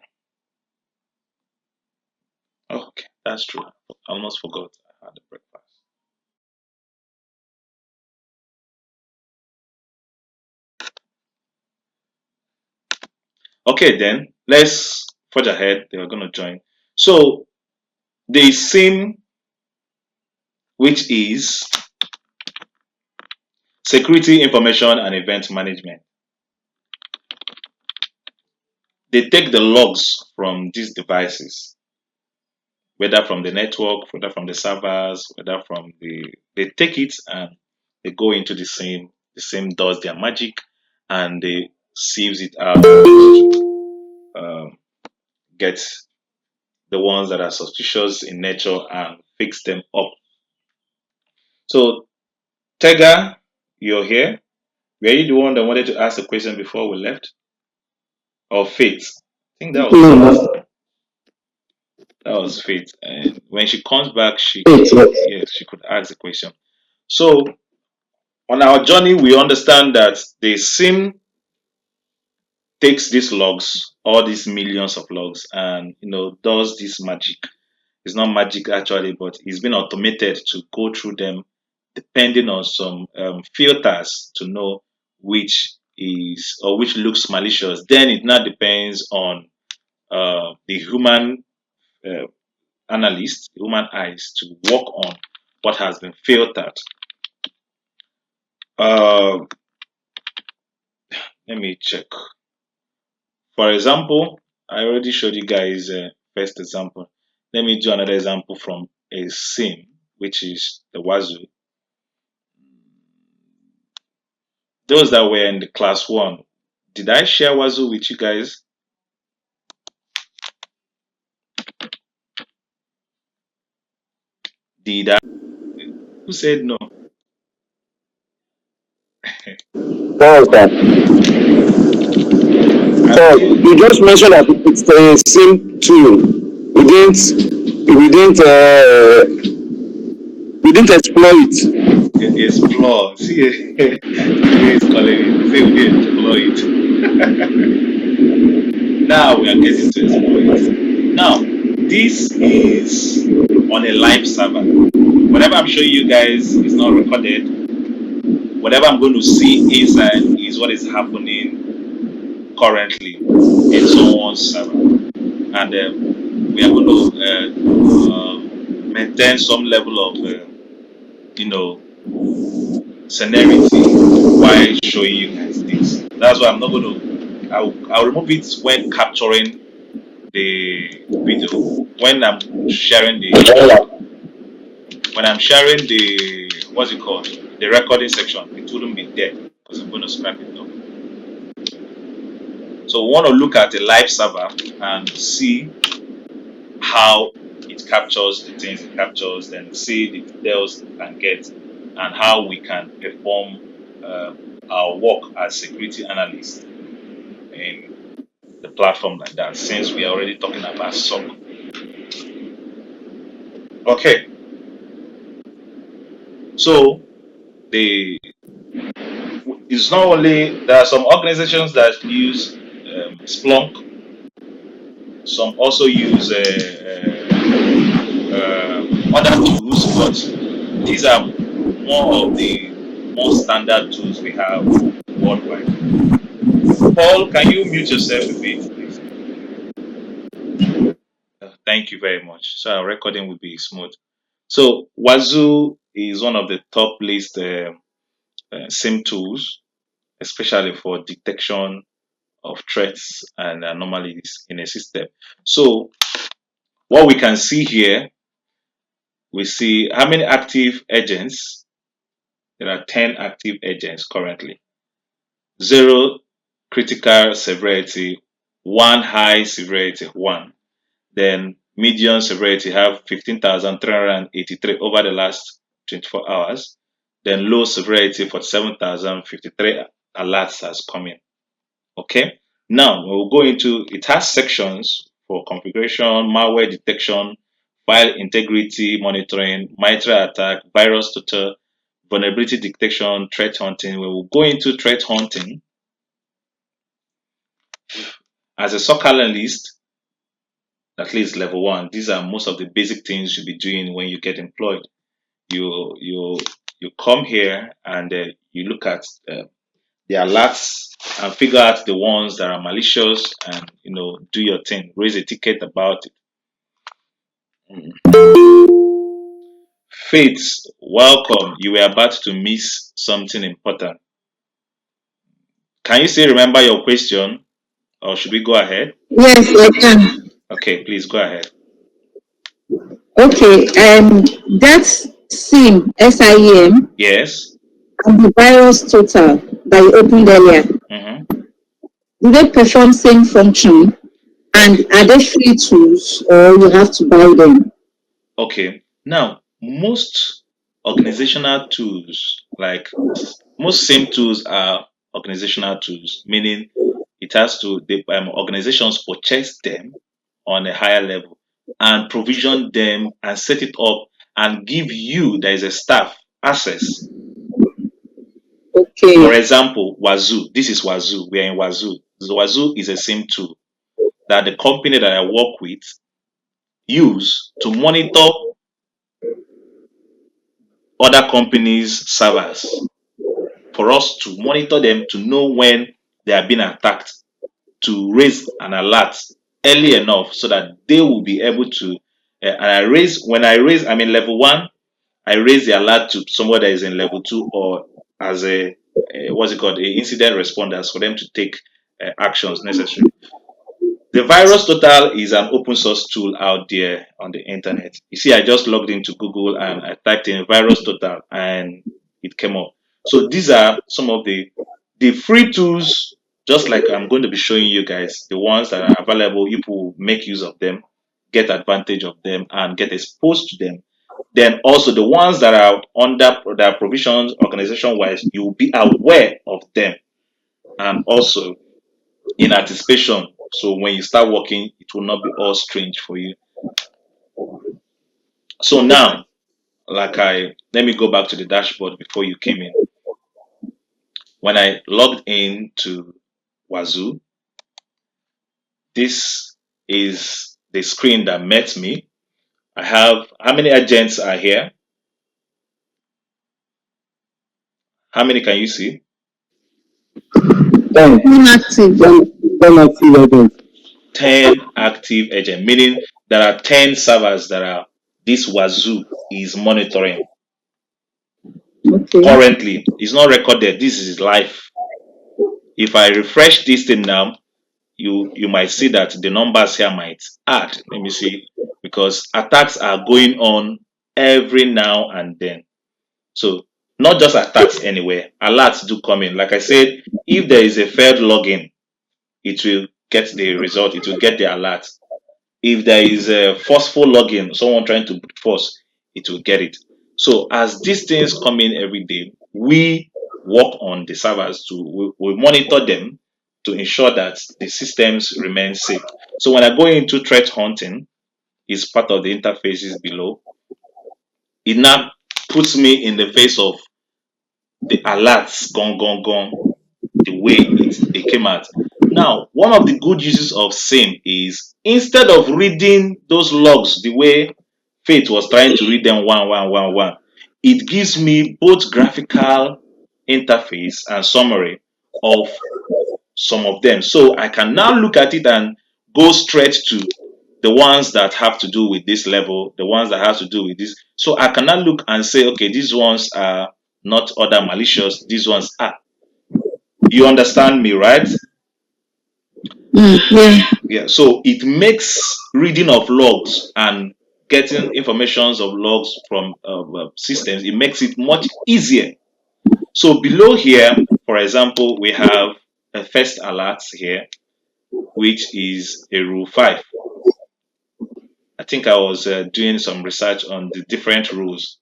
Okay, that's true. I almost forgot I had a breakfast. Okay, then let's forge ahead. They are going to join. So the SIM, which is Security Information and Event Management, they take the logs from these devices, whether from the network, whether from the servers, whether from they take it and they go into the same does their magic, and they sieves it out to get the ones that are suspicious in nature and fix them up. So Tega, you're here. Were you the one that wanted to ask a question before we left? Or Faith? I think that was Faith. No, That was Faith. And when she comes back, she wait, could, wait. yes, she could ask the question. So on our journey, we understand that the SIM takes these logs, all these millions of logs, and does this magic. It's not magic actually, but it's been automated to go through them, depending on some filters to know which is or which looks malicious. Then it now depends on the human uh, analyst, human eyes, to work on what has been filtered. Uh, Let me check. For example, I already showed you guys a first example. Let me do another example from a sim, which is the Wazoo. Those that were in the class one, did I share Wazoo with you guys? Did I? Who said no? What was that? I'm So still. you just mentioned that it's the same tool. We didn't explore it. Explore. See, see where he's calling it. He said we did explore it. Now we are getting to explore it. Now, this is on a live server. Whatever I'm showing you guys is not recorded. Whatever I'm going to see inside is what is happening currently in someone's server. And we are going to maintain some level of, you know, seniority while showing you guys this. That's why I'm not going to. I'll remove it when capturing the video. When I'm sharing the what's it called, the recording section, it wouldn't be there because I'm going to scrap it up. So we want to look at a live server and see how it captures the things it captures, then see the details it can get, and how we can perform our work as security analysts in the platform like that, since we are already talking about SOC. Okay, so the it's not only there are some organizations that use Splunk, some also use other tools, but these are more of the more standard tools we have worldwide. Paul, can you mute yourself a bit, please? Thank you very much. So our recording will be smooth. So Wazoo is one of the top list SIM tools, especially for detection of threats and anomalies in a system. So what we can see here, we see how many active agents. There are 10 active agents currently. 0 critical severity, 1 high severity, 1. Then medium severity have 15,383 over the last 24 hours. Then low severity 47,053 alerts has come in. Okay. Now we'll go into it has sections for configuration, malware detection, file integrity monitoring, mitral attack, virus total, vulnerability detection, threat hunting. We will go into threat hunting as a SOC analyst, at least level one. These are most of the basic things you should be doing when you get employed. You come here and you look at the alerts and figure out the ones that are malicious and do your thing. Raise a ticket about it. Faith, welcome. You were about to miss something important. Can you still remember your question, or should we go ahead? Yes, I can. Okay, please go ahead. Okay, that's SIEM, Yes. and the virus total that you opened earlier. Mm-hmm. Do they perform same function? And Okay. are they free tools or you have to buy them? Okay. Now, most organizational tools, like most same tools, are organizational tools, meaning it has to the organizations purchase them on a higher level and provision them and set it up and give you, there is a staff, access. Okay, For example, Wazoo. This is Wazoo. We are in Wazoo. So Wazoo is a same tool that the company that I work with use to monitor other companies' servers, for us to monitor them to know when they are being attacked, to raise an alert early enough so that they will be able to. And I mean level one, I raise the alert to someone that is in level two or as a what's it called, a incident responders for them to take actions necessary. The virus total is an open source tool out there on the internet. You see, I just logged into Google and I typed in virus total and it came up. So these are some of the free tools, just like I'm going to be showing you guys, the ones that are available. You will make use of them, get advantage of them, and get exposed to them. Then also the ones that are under that provisions organization wise, you will be aware of them, and also in anticipation. So when you start working, it will not be all strange for you. So now, let me go back to the dashboard before you came in. When I logged in to Wazoo, this is the screen that met me. I have how many agents are here? How many can you see? 10. Inactive. 10 active agents. 10 active agents, meaning there are 10 servers that are this Wazoo is monitoring Okay. currently. It's not recorded. This is live. If I refresh this thing now, you might see that the numbers here might add. Let me see, because attacks are going on every now and then. So not just attacks anywhere, alerts do come in. Like I said, if there is a failed login, it will get the result, it will get the alert. If there is a forceful login, someone trying to force, it will get it. So as these things come in every day, we work on the servers we monitor them to ensure that the systems remain safe. So when I go into threat hunting, it's part of the interfaces below. It now puts me in the face of the alerts gone the way they came out. Now, one of the good uses of SIM is instead of reading those logs the way Faith was trying to read them one, it gives me both graphical interface and summary of some of them. So I can now look at it and go straight to the ones that have to do with this level, the ones that have to do with this. So I can now look and say, okay, these ones are not other malicious, these ones are. You understand me, right? Yeah. Yeah, so it makes reading of logs and getting informations of logs from systems, it makes it much easier. So below here, for example, we have a first alert here, which is a rule 5. I think I was doing some research on the different rules.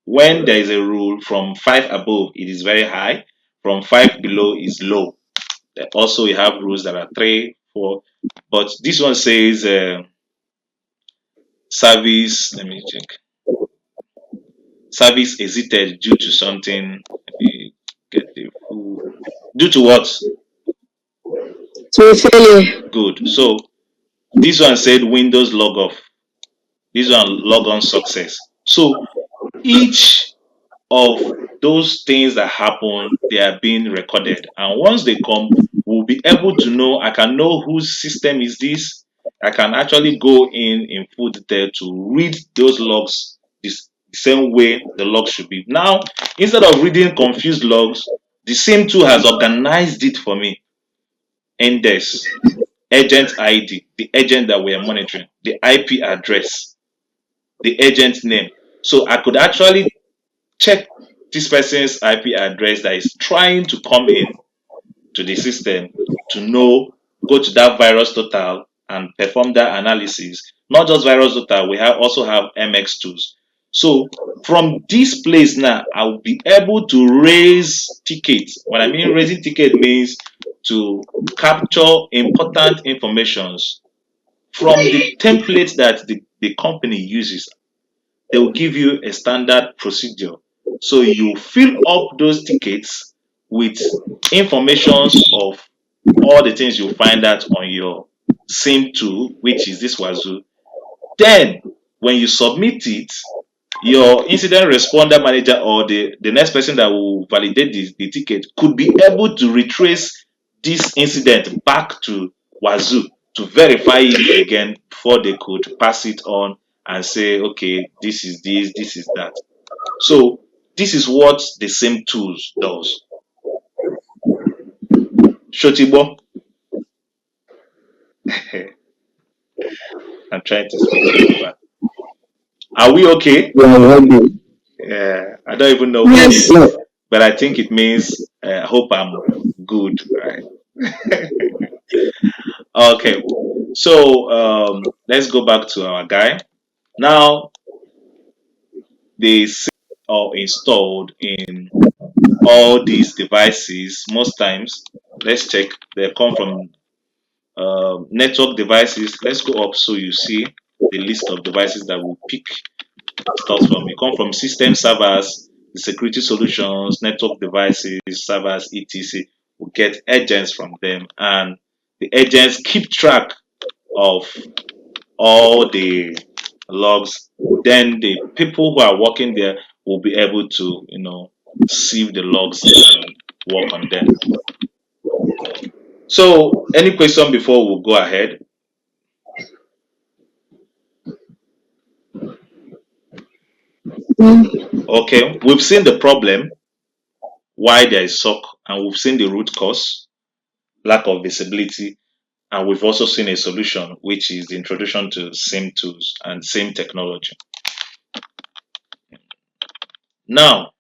When there is a rule from 5 above, it is very high. From 5 below is low. Also, we have rules that are 3, 4. But this one says service, let me check. Service exited due to something. Let me get the full. Due to what? To failure. Good. So this one said Windows log off. This one log on success. So each of those things that happen, they are being recorded. And once they come, we'll be able to know, I can know whose system is this. I can actually go in full detail to read those logs the same way the logs should be. Now, instead of reading confused logs, the same tool has organized it for me. Index, agent ID, the agent that we are monitoring, the IP address, the agent name. So I could actually check this person's IP address that is trying to come in to the system to know, go to that virus total and perform that analysis. Not just virus total, we also have MX tools. So from this place now, I will be able to raise tickets. What I mean raising ticket means to capture important informations from the template that the company uses. They will give you a standard procedure. So you fill up those tickets with informations of all the things you find out on your same tool, which is this Wazoo. Then when you submit it, your incident responder manager or the next person that will validate the ticket could be able to retrace this incident back to Wazoo to verify it again before they could pass it on and say, okay, this is that. So this is what the same tools does. Shotibo, I'm trying to speak Yoruba. Are we okay? Yeah, I heard you. Yeah, I don't even know who Yes. this, Yeah, but I think it means I hope I'm good, right? Okay, so let's go back to our guy. Now, they sit or installed in all these devices. Most times, let's check. They come from network devices. Let's go up so you see the list of devices that will pick stuff from. It come from system servers, the security solutions, network devices, servers, etc. We get agents from them, and the agents keep track of all the logs. Then the people who are working there will be able to, sieve the logs and work on them. So, any question before we go ahead? Okay, we've seen the problem, why there is SOC, and we've seen the root cause, lack of visibility, and we've also seen a solution, which is the introduction to same tools and same technology. Now,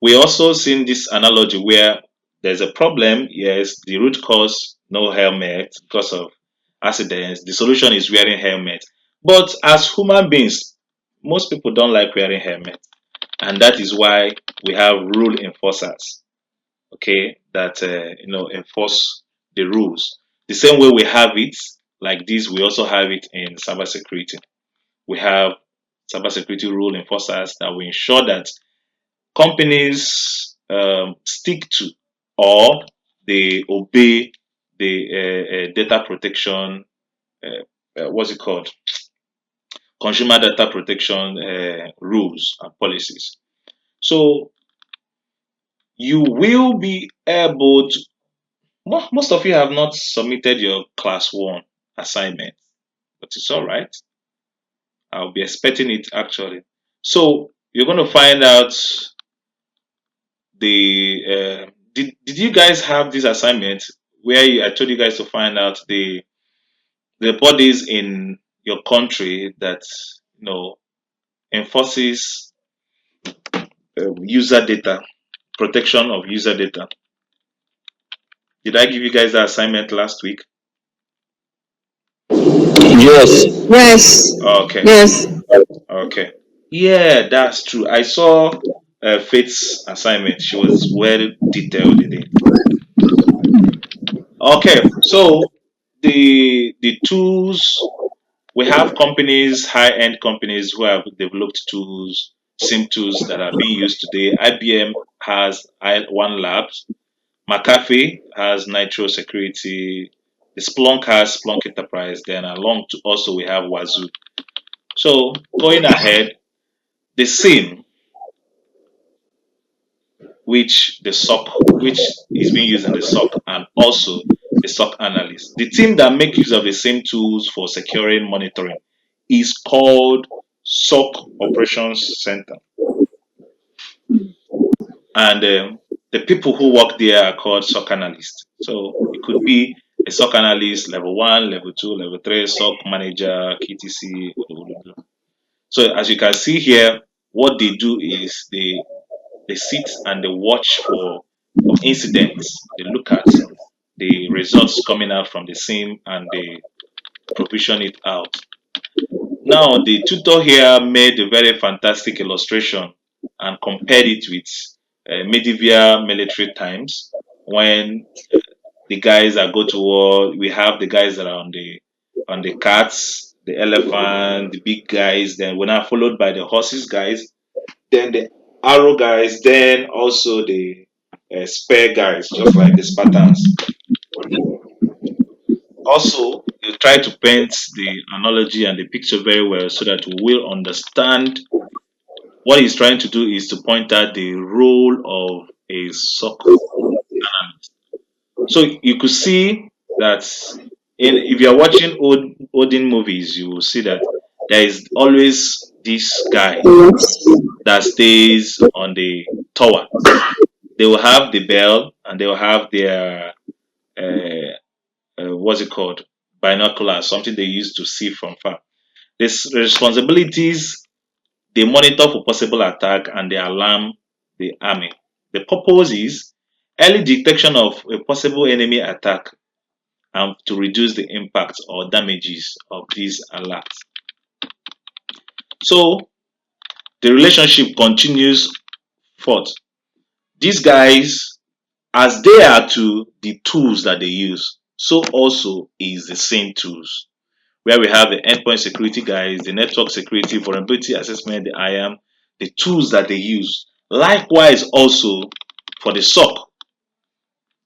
we also seen this analogy where there's a problem, yes, the root cause, no helmet because of accidents. The solution is wearing helmet. But as human beings, most people don't like wearing helmet. And that is why we have rule enforcers, okay, that enforce the rules. The same way we have it like this, we also have it in cybersecurity. We have cybersecurity rule enforcers that will ensure that companies stick to or they obey the data protection, what's it called? Consumer data protection rules and policies. So you will be able to, most of you have not submitted your class one assignment, but it's all right. I'll be expecting it actually. So you're going to find out did you guys have this assignment where I told you guys to find out the bodies in your country that enforces user data protection of user data. Did I give you guys that assignment last week? Yes. Yes. Okay, Yes. okay. Yeah, that's true. I saw Faith's assignment. She was well detailed in it. Okay, so the tools, we have companies, high-end companies who have developed tools, same tools that are being used today. IBM has One Labs, McAfee has Nitro Security, the Splunk has Splunk Enterprise, then along to also we have Wazoo. So going ahead, the SIM, which is being used in the SOC, and also the SOC analyst. The team that make use of the same tools for securing monitoring is called SOC Operations Center, and the people who work there are called SOC analysts. So it could be a SOC analyst level one, level two, level three, SOC manager, KTC. So as you can see here, what they do is they sit and they watch for incidents. They look at the results coming out from the scene and they provision it out. Now, the tutor here made a very fantastic illustration and compared it with medieval military times when the guys that go to war, we have the guys that are on the carts, the elephant, the big guys, then we're now followed by the horses guys, then the arrow guys, then also the spear guys, just like the Spartans. Also, you try to paint the analogy and the picture very well so that we will understand what he's trying to do is to point out the role of a SOC analyst. So you could see that if you're watching Odin movies, you will see that there is always this guy Yes. that stays on the tower. They will have the bell and they will have their what's it called, binoculars, something they use to see from far. This responsibilities, they monitor for possible attack and they alarm the army. The purpose is early detection of a possible enemy attack and to reduce the impact or damages of these alerts. So the relationship continues forth. These guys, as they are to the tools that they use, so also is the same tools. Where we have the endpoint security guys, the network security, vulnerability assessment, the IAM, the tools that they use. Likewise, also for the SOC,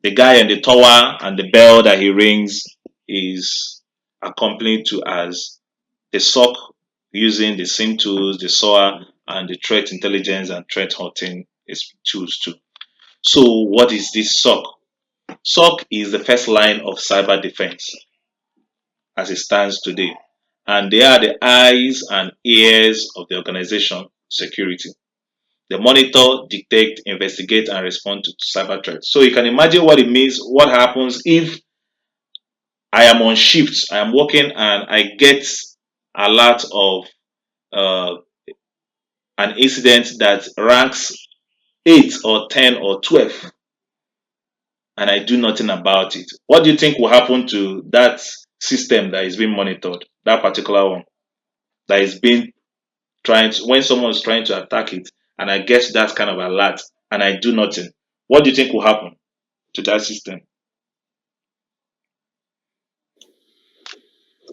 the guy in the tower and the bell that he rings is accompanied to as the SOC using the same tools, the SOA and the threat intelligence and threat hunting is tools too. So what is this SOC? SOC is the first line of cyber defense as it stands today. And they are the eyes and ears of the organization security. They monitor, detect, investigate, and respond to cyber threats. So you can imagine what it means, what happens if I am on shift, I am working, and I get a lot of uh, an incident that ranks 8 or 10 or 12, and I do nothing about it. What do you think will happen to that system that is being monitored, that particular one that is being trying to, when someone is trying to attack it, and I get that kind of alert and I do nothing? What do you think will happen to that system?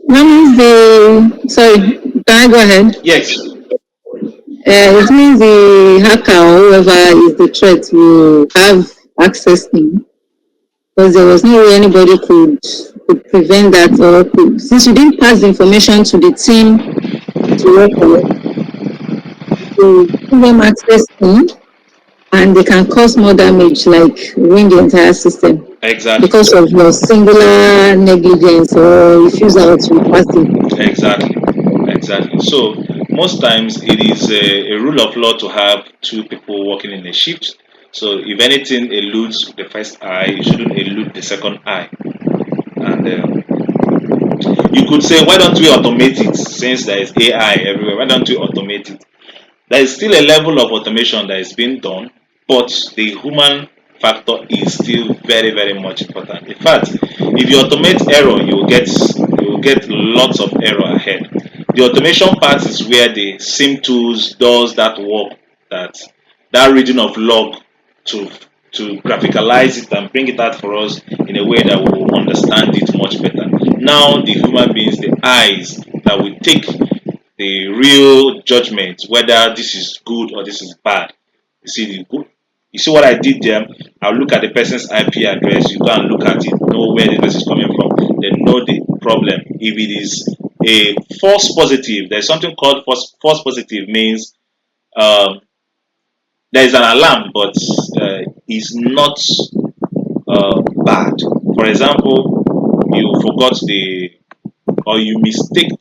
One is the sorry, can I go ahead? Yes, It means the hacker or whoever is the threat will have access in, because there was no way anybody could prevent that, or could, since you didn't pass the information to the team to work on it, to give them access in, and they can cause more damage, like ruin the entire system exactly, because of your singular negligence or refusal to pass it. exactly, exactly. So most times it is a rule of law to have two people working in a shift. So if anything eludes the first eye, it shouldn't elude the second eye. And you could say, why don't we automate it since there is AI everywhere? Why don't we automate it? There is still a level of automation that is being done, but the human factor is still very, very much important. In fact, if you automate error, you will get lots of error ahead. The automation part is where the SIM tools does that work, that that reading of log to to graphicalize it and bring it out for us in a way that we will understand it much better. Now the human beings, the eyes that will take the real judgment whether this is good or this is bad. You see the good. You see what I did there? I'll look at the person's IP address. You go and look at it, know where the person is coming from, then know the problem. If it is a false positive, there's something called false positive means um, there is an alarm, but it's not bad. For example, you forgot the or you mistake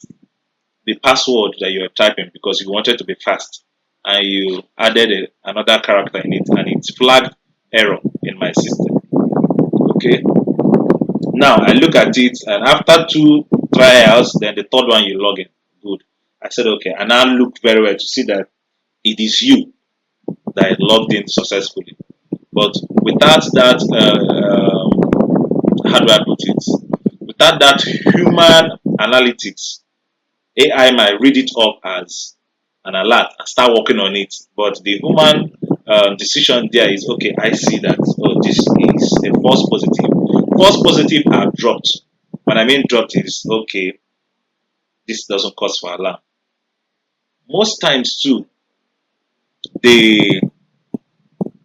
the password that you're typing because you wanted to be fast and you added another character in it and it flagged error in my system. Okay. Now I look at it and after two trials, then the third one you log in. Good. I said okay. And I look very well to see that it is you that I logged in successfully. But without that, how do I put it? Without that human analytics, AI might read it up as an alert and start working on it. But the human decision there is okay, I see that, oh, this is a false positive. False positive are dropped. When I mean dropped is okay, this doesn't cause for alarm. Most times too, the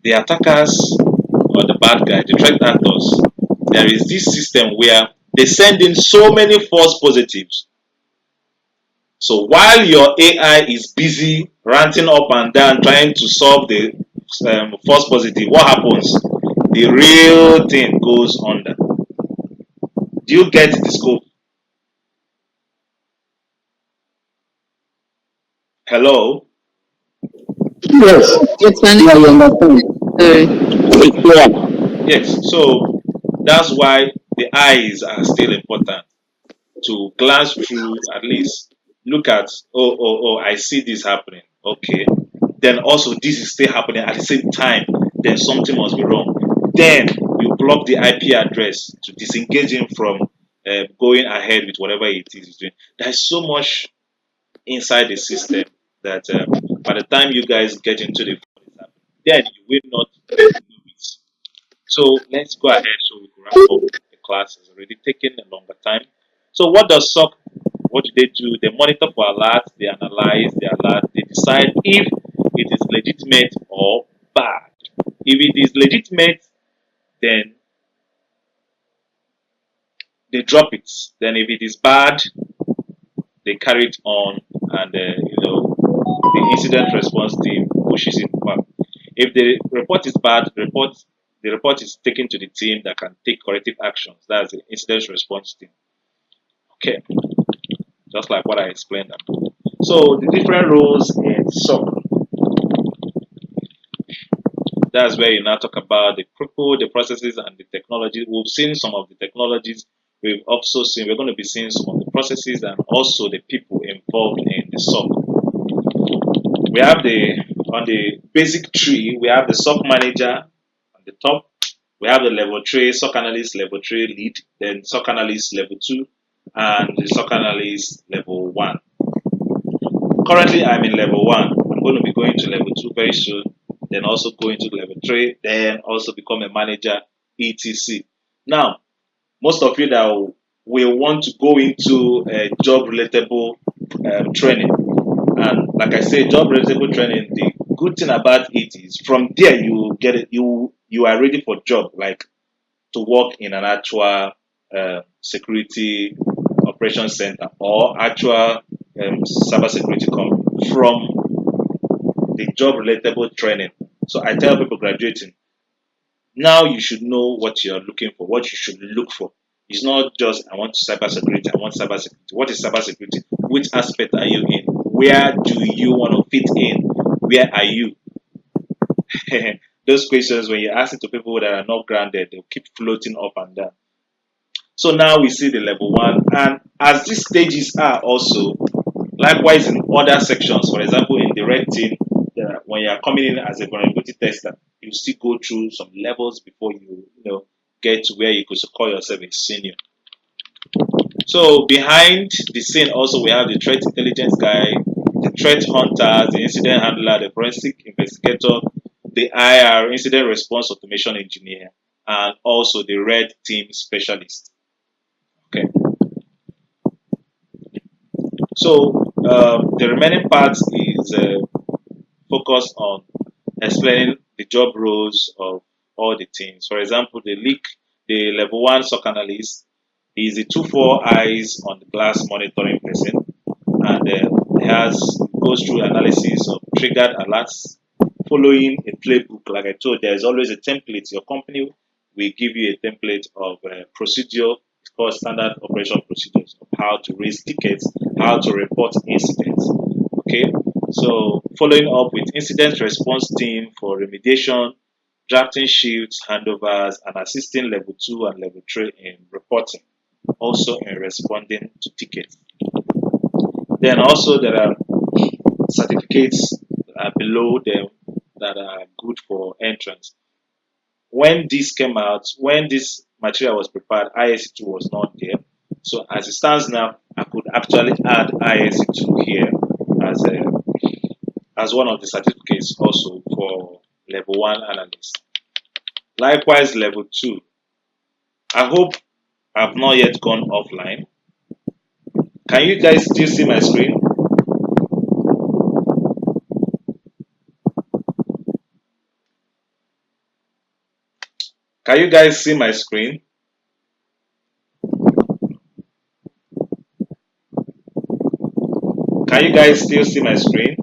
the attackers or the bad guy, the threat actors, there is this system where they send in so many false positives. So while your AI is busy ranting up and down trying to solve the false positive, what happens? The real thing goes under. Do you get the scope? Hello? Yes. Yeah, you understand. Yeah. Yes. So that's why the eyes are still important to glance through at least look at, I see this happening. Okay. Then also this is still happening at the same time. Then something must be wrong. Then you block the IP address to disengage him from going ahead with whatever it is he's doing. There's so much inside the system. that by the time you guys get into the phone, then you will not know it. So let's go ahead so we can wrap up the class. It's already taken a longer time. So what does SOC, what do they do? They monitor for alerts, they analyze the alert, they decide if it is legitimate or bad. If it is legitimate, then they drop it. Then if it is bad, they carry it on, and the incident response team pushes it back. If the report is bad, the report is taken to the team that can take corrective actions. That's the incident response team. Okay, just like what I explained. So the different roles in SOC. That's where you now talk about the people, the processes, and the technology. We've seen some of the technologies. We've also seen. We're going to be seeing some of the processes and also the people involved in the SOC. We have the on the basic tree. We have the SOC manager on the top. We have the level 3 SOC analyst, level 3 lead, then SOC analyst level 2, and the SOC analyst level 1. Currently, I'm in level 1. I'm going to be going to level 2 very soon, then also going to level 3, then also become a manager, etc. Now, most of you that will want to go into a job relatable training, and like I say, job relatable training, the good thing about it is from there you get it, you are ready for job, like to work in an actual security operations center or actual cybersecurity company from the job relatable training. So I tell people graduating, now you should know what you're looking for, what you should look for. It's not just I want cybersecurity, I want cybersecurity. What is cybersecurity? Which aspect are you in? Where do you want to fit in? Where are you? Those questions, when you ask it to people that are not grounded, they'll keep floating up and down. So now we see the level 1, and as these stages are also likewise in other sections. For example, in the red team, when you are coming in as a vulnerability tester, you still go through some levels before you get to where you could call yourself a senior. So behind the scene also we have the threat intelligence guy, the threat hunter, the incident handler, the forensic investigator, the IR, incident response automation engineer, and also the red team specialist. Okay. So the remaining part is focused on explaining the job roles of all the teams. For example, the level 1 SOC analyst is the 2-4 eyes on the glass monitoring person, and goes through analysis of triggered alerts, following a playbook. Like I told, there is always a template. Your company will give you a template of procedure. It's called standard operation procedures of how to raise tickets, how to report incidents. Okay, so following up with incident response team for remediation, drafting shifts, handovers, and assisting level 2 and level 3 in reporting, also in responding to tickets. Then also there are certificates below them that are good for entrance. When this came out, when this material was prepared, ISC2 was not there. So as it stands now, I could actually add ISC2 here as one of the certificates also for level 1 analyst. Likewise, level 2. I hope I've not yet gone offline. Can you guys still see my screen? Can you guys see my screen? Can you guys still see my screen?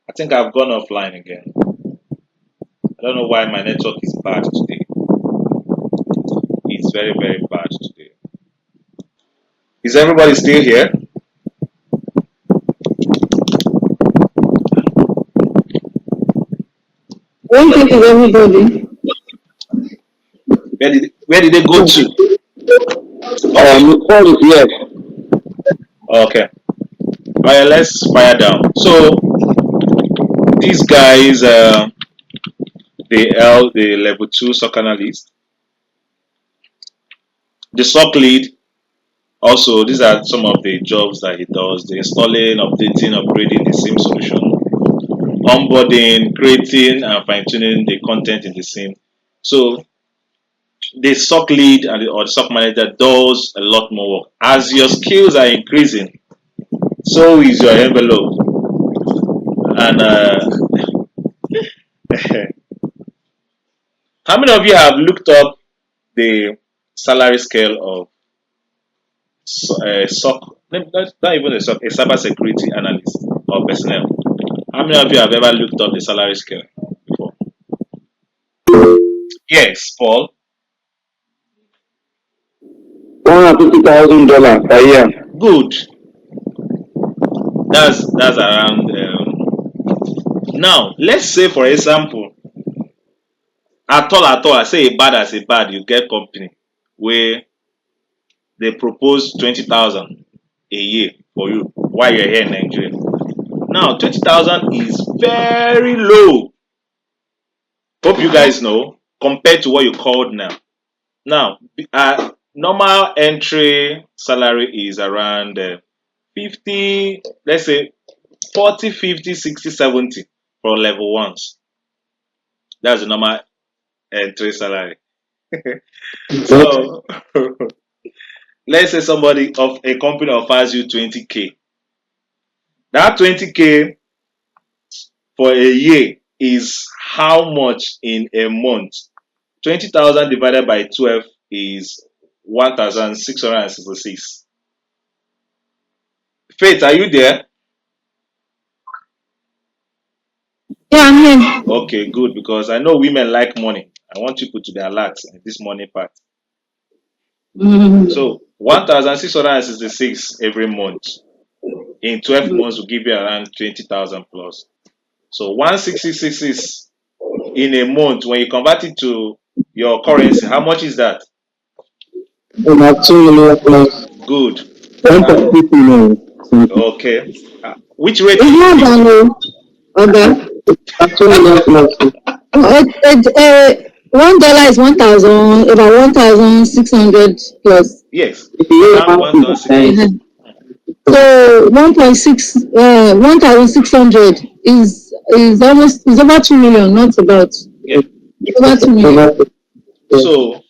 I think I've gone offline again. I don't know why my network is bad today. It's very, very bad today. Is everybody still here? One thing is everybody. Where did they go to? Okay. Yes. Okay. Alright, let's fire down. So these guys, the level 2 SOC analyst. The SOC lead, also, these are some of the jobs that he does: the installing, updating, upgrading the SIM solution, onboarding, creating, and fine tuning the content in the SIM. So, the SOC lead or the SOC manager does a lot more work. As your skills are increasing, so is your envelope. And how many of you have looked up the salary scale of SOC, not even a SOC, a cybersecurity analyst or personnel? How many of you have ever looked up the salary scale before? Yes, Paul. $150,000 per year. Good. That's around. Now, let's say, for example, at all, I say a bad as a bad, you get company where they propose 20,000 a year for you while you're here in Nigeria. Now, 20,000 is very low. Hope you guys know compared to what you called now. Now, normal entry salary is around 50, let's say 40, 50, 60, 70 for level ones. That's the normal entry salary. So, let's say somebody of a company offers you 20K. That 20K for a year is how much in a month? 20,000 divided by 12 is 1,666. Faith, are you there? Yeah, I'm here. Okay, good, because I know women like money. I want people to be alert in this money part. Mm. So 1,666 every month in 12 months will give you around 20,000 plus. So 1,666 in a month, when you convert it to your currency, how much is that? About 2 million plus. Good. Uh, 1.50 million. okay. Which rate It's do you not use? done, okay. About 2 million plus. $1 is 1,000, about 1,600 plus. Yes, If you use around 1%, 1,600. Uh-huh. So 1.6, 1,600 is over 2 million, not about Yeah. over 2 million. over So,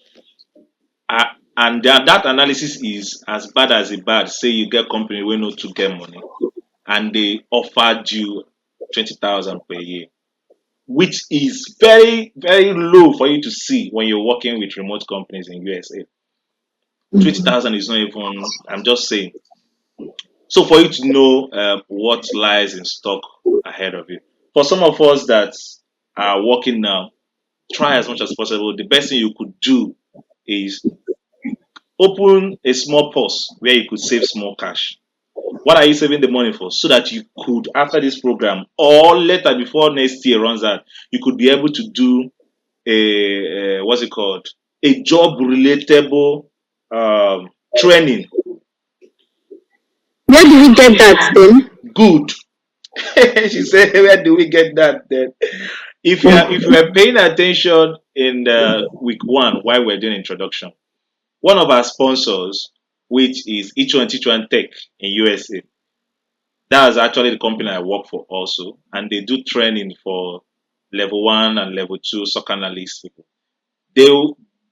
uh, and that analysis is as bad as a bad. Say you get company where no to get money, and they offered you 20,000 per year, which is very, very low for you to see when you're working with remote companies in USA. 20,000 is not even, I'm just saying. So for you to know what lies in stock ahead of you. For some of us that are working now, try as much as possible. The best thing you could do is open a small purse where you could save small cash. What are you saving the money for? So that you could, after this program or later before next year runs out, you could be able to do a what's it called? A job relatable training. Where do we get that then? Good. She said, "Where do we get that then?" If you are paying attention in the week one while we're doing introduction, one of our sponsors, which is each one teach one tech in USA, that's actually the company I work for also, and they do training for level one and level two SOC analyst people. They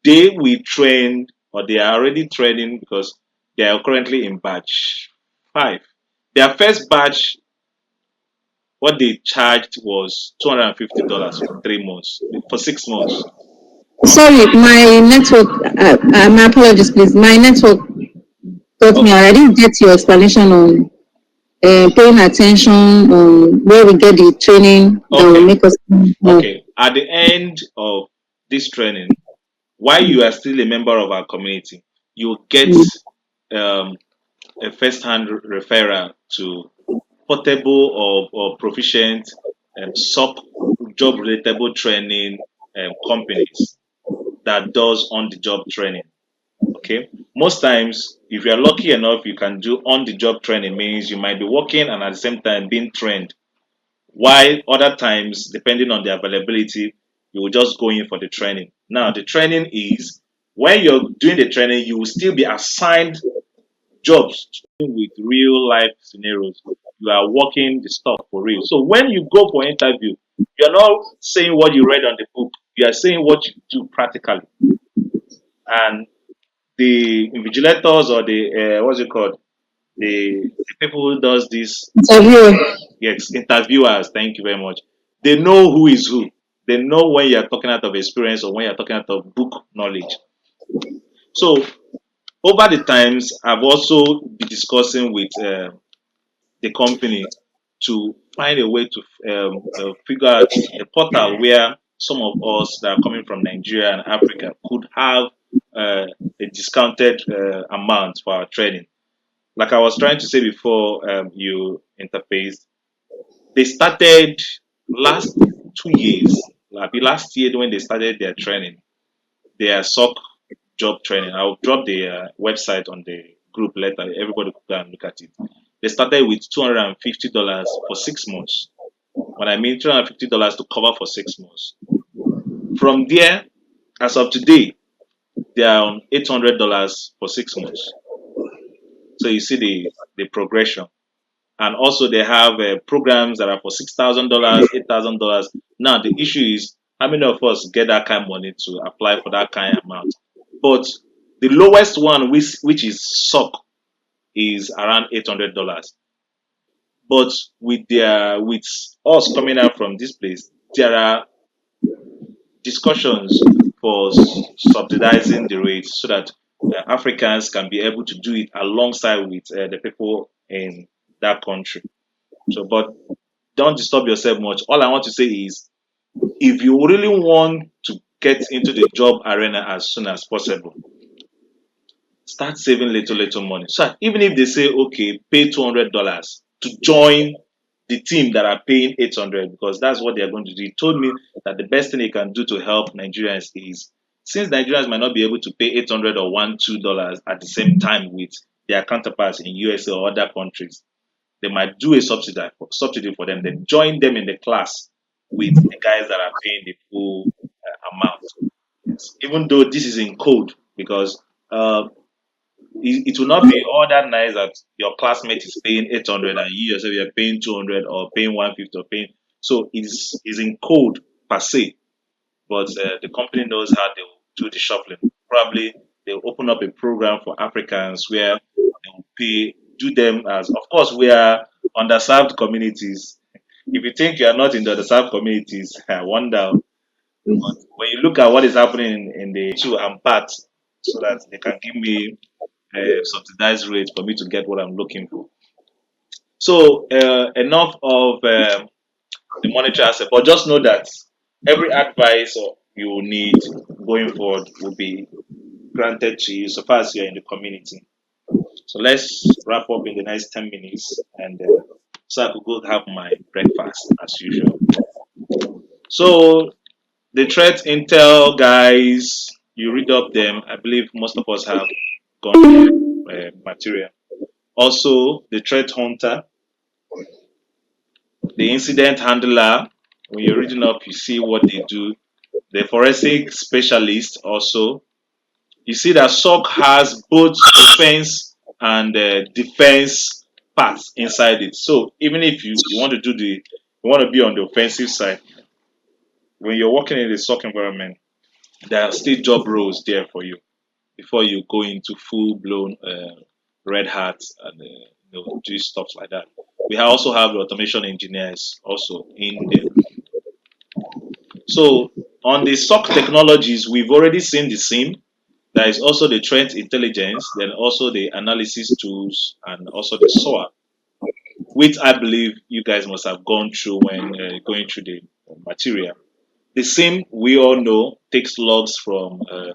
they will train, or they are already training because they are currently in batch 5. Their first batch, what they charged was $250 for 3 months, for 6 months. Sorry, my network. My apologies, please. My network got me Oh, out. I didn't get your explanation on paying attention on where we get the training that will okay, make us more. okay. At the end of this training, while you are still a member of our community, you get Mm. um, a first-hand referral to portable or proficient SOC job relatable training companies that does on-the-job training. Okay, most times if you are lucky enough, you can do on-the-job training. Means you might be working and at the same time being trained. While other times, depending on the availability, you will just go in for the training. Now, the training is when you're doing the training, you will still be assigned jobs with real life scenarios. You are working the stuff for real. So when you go for interview, you're not saying what you read on the book. You are saying what you do practically. And the invigilators or the what's it called? The people who does this, Interview. yes, interviewers. Thank you very much. They know who is who. They know when you are talking out of experience or when you are talking out of book knowledge. So over the times, I've also been discussing with the company to find a way to figure out a portal where some of us that are coming from Nigeria and Africa could have a discounted amount for our training. Like I was trying to say before you interfaced, they started last 2 years, like last year when they started their training, their SOC job training. I'll drop the website on the group later. Everybody could go and look at it. They started with $250 for 6 months. When I mean $250 to cover for 6 months. From there, as of today, they are on $800 for 6 months. So you see the progression. And also they have programs that are for $6,000, $8,000. Now the issue is how many of us get that kind of money to apply for that kind of amount. But the lowest one, which is SOC, is around $800. But with us coming out from this place, there are discussions for subsidizing the rates so that Africans can be able to do it alongside with the people in that country. So, but don't disturb yourself much. All I want to say is, if you really want to get into the job arena as soon as possible, start saving little money. So even if they say, okay, pay $200 to join the team that are paying 800, because that's what they are going to do. He told me that the best thing they can do to help Nigerians is, since Nigerians might not be able to pay 800 or $1, $2 at the same time with their counterparts in USA or other countries, they might do a subsidy for them. Then join them in the class with the guys that are paying the full amount. Yes. Even though this is in code, because it will not be all that nice that your classmate is paying 800 and you yourself you're paying 200 or paying 150 or paying. So it's in code per se, but the company knows how they will do the shuffling. Probably they'll open up a program for Africans where they will pay, do them as, of course, we are underserved communities. If you think you are not in the underserved communities, I wonder. But when you look at what is happening in the two and part, so that they can give me subsidized rate for me to get what I'm looking for. So enough of the monetary aspect, but just know that every advice you will need going forward will be granted to you so far as you're in the community. So let's wrap up in the next 10 minutes and so I could go have my breakfast as usual. So the threat intel guys, you read up them. I believe most of us have gone through material. Also, the threat hunter, the incident handler. When you're reading up, you see what they do. The forensic specialist also. You see that SOC has both offense and defense parts inside it. So even if you want to do you want to be on the offensive side, when you're working in the SOC environment, there are still job roles there for you before you go into full blown red hat and do stuff like that. We also have the automation engineers also in there. So on the SOC technologies, we've already seen the SIM. There is also the threat intelligence, then also the analysis tools, and also the SOA, which I believe you guys must have gone through when going through the material. The SIM, we all know, takes logs uh,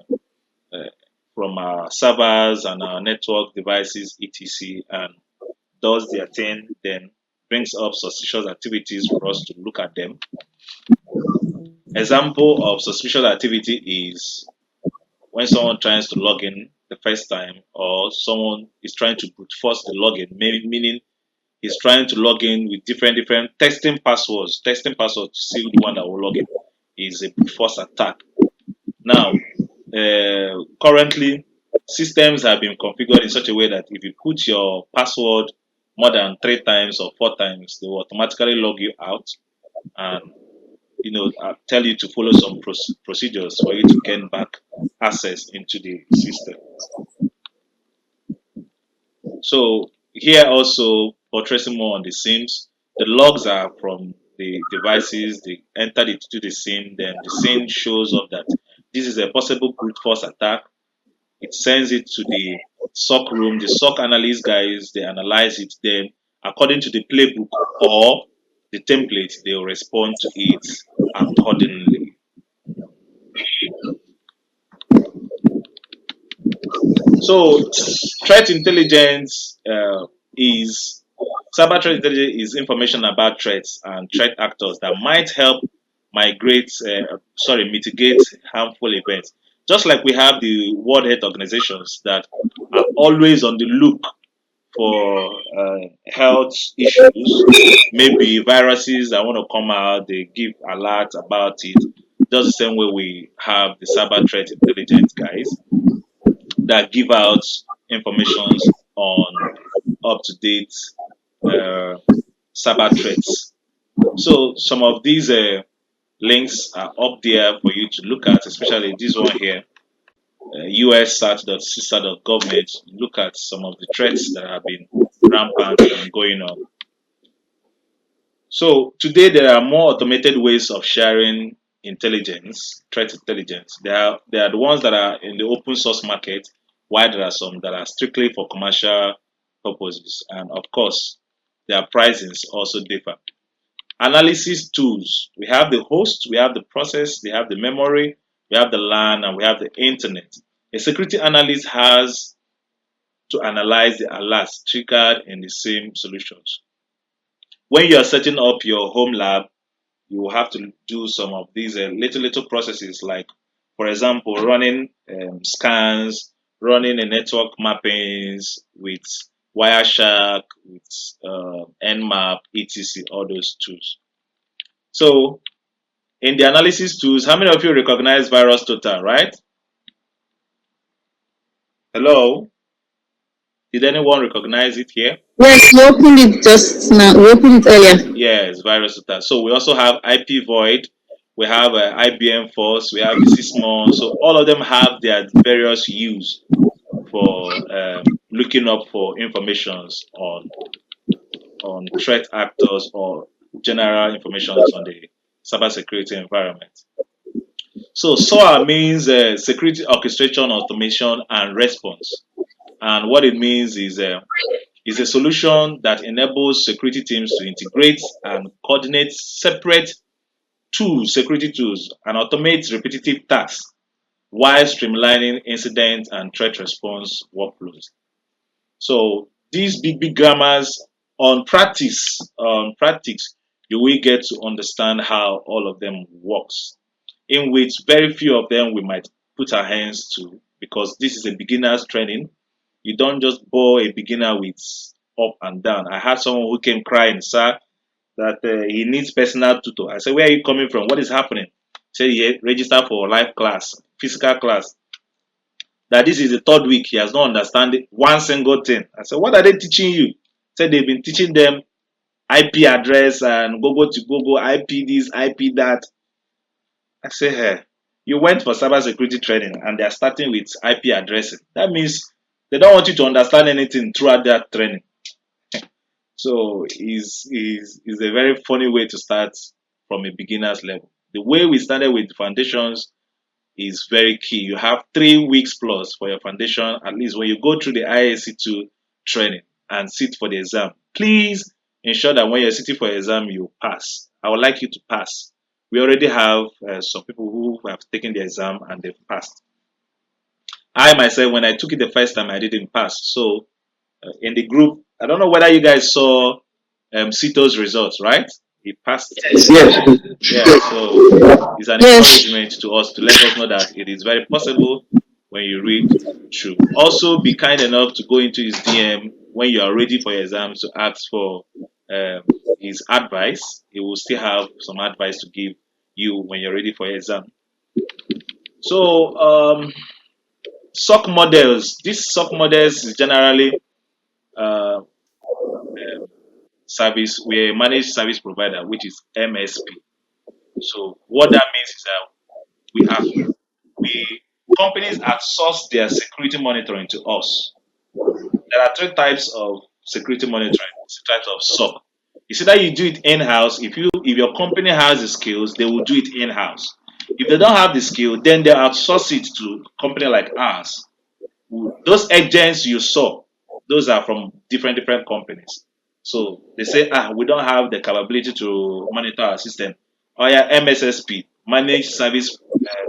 from our servers and our network devices, etc., and does their thing, then brings up suspicious activities for us to look at them. Example of suspicious activity is when someone tries to log in the first time, or someone is trying to brute force the login, meaning he's trying to log in with different testing passwords to see the one that will log in is a brute force attack. Now, currently systems have been configured in such a way that if you put your password more than 3 times or 4 times, they will automatically log you out and tell you to follow some procedures for you to gain back access into the system. So here also portraying more on the SIMs, the logs are from the devices, they entered it to the SIM, then the SIM shows up that this is a possible brute force attack. It sends it to the SOC room, the SOC analyst guys, they analyze it, then according to the playbook or the template, they will respond to it accordingly. So threat intelligence is cyber threat intelligence is information about threats and threat actors that might help mitigate harmful events. Just like we have the World Health Organizations that are always on the look for health issues, maybe viruses that want to come out, they give alert about it. Just the same way we have the cyber threat intelligence guys that give out informations on up to date uh, cyber threats. So some of these links are up there for you to look at, especially this one here, ussat.cisa.government. Look at some of the threats that have been rampant and going on. So today there are more automated ways of sharing intelligence, threat intelligence. There are the ones that are in the open source market, while there are some that are strictly for commercial purposes. And of course, their pricings also differ. Analysis tools. We have the host, we have the process, we have the memory, we have the LAN, and we have the internet. A security analyst has to analyze the alerts triggered in the same solutions. When you are setting up your home lab, you will have to do some of these little processes, like for example running scans, running a network mappings with Wireshark, with Nmap, etc, all those tools. So in the analysis tools, how many of you recognize virus total, right? Hello, did anyone recognize it here? Yes, we opened it just now. We opened it earlier. Yes, virus total. So we also have IP void, we have IBM force, we have Sysmon. So all of them have their various use for looking up for informations on threat actors or general information on the cybersecurity environment. So SOA means security orchestration, automation, and response. And what it means is a solution that enables security teams to integrate and coordinate separate tools, security tools, and automate repetitive tasks while streamlining incident and threat response workflows. So these big grammars on practice, you will get to understand how all of them works. In which very few of them we might put our hands to because this is a beginner's training. You don't just bore a beginner with up and down. I had someone who came crying, sir, that he needs personal tutor. I said, where are you coming from? What is happening? He said he registered for live class, physical class. That this is the third week. He has not understand one single thing. I said, what are they teaching you? He said they've been teaching them IP address and Google to Google, IP this, IP that. I say, hey, you went for cybersecurity training and they are starting with IP addressing. That means they don't want you to understand anything throughout that training. So is a very funny way to start from a beginner's level. The way we started with foundations is very key. You have 3 weeks plus for your foundation, at least when you go through the IAC2 training and sit for the exam. Please ensure that when you're sitting for exam, you pass. I would like you to pass. We already have some people who have taken the exam and they've passed. I myself, when I took it the first time, I didn't pass. So in the group, I don't know whether you guys saw Sito's results, right? He passed. Yes. Yeah, so it's an Yes. encouragement to us to let us know that it is very possible when you read through. Also, be kind enough to go into his DM when you are ready for your exams to ask for his advice. He will still have some advice to give you when you're ready for your exam. So SOC models. These SOC models is generally uh, service. We manage service provider, which is MSP. So what that means is that we are we companies outsource their security monitoring to us. There are three types of security monitoring, three types of SOC. It's either you do it in-house. If your company has the skills, they will do it in-house. If they don't have the skill, then they outsource it to a company like ours. Those agents you saw, those are from different companies. So they say, we don't have the capability to monitor our system. Oh yeah, MSSP, managed service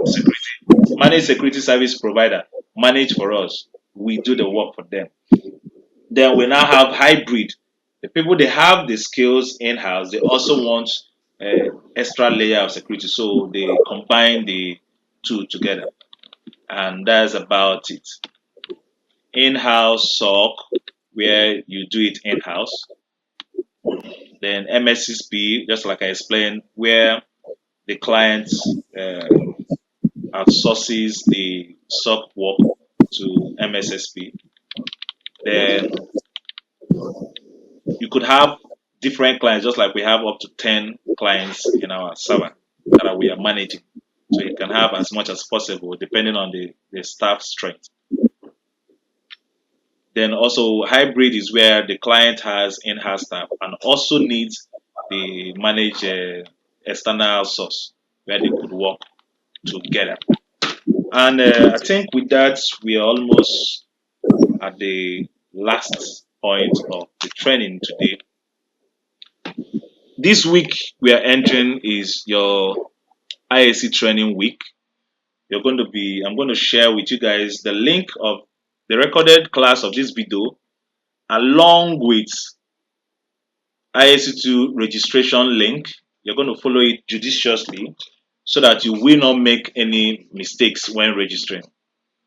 security, managed security service provider, manage for us. We do the work for them. Then we now have hybrid. The people they have the skills in house, they also want extra layer of security, so they combine the two together, and that's about it. In-house SOC, where you do it in-house. Then MSSP, just like I explained, where the client outsources the SOC work to MSSP. Then you could have different clients, just like we have up to 10 clients in our server that we are managing. So you can have as much as possible depending on the staff strength. Then also hybrid is where the client has in-house staff and also needs the managed external source where they could work together. And I think with that, we are almost at the last point of the training today. This week we are entering is your IAC training week. I'm going to share with you guys the link of the recorded class of this video along with IAC2 registration link. You're going to follow it judiciously so that you will not make any mistakes when registering.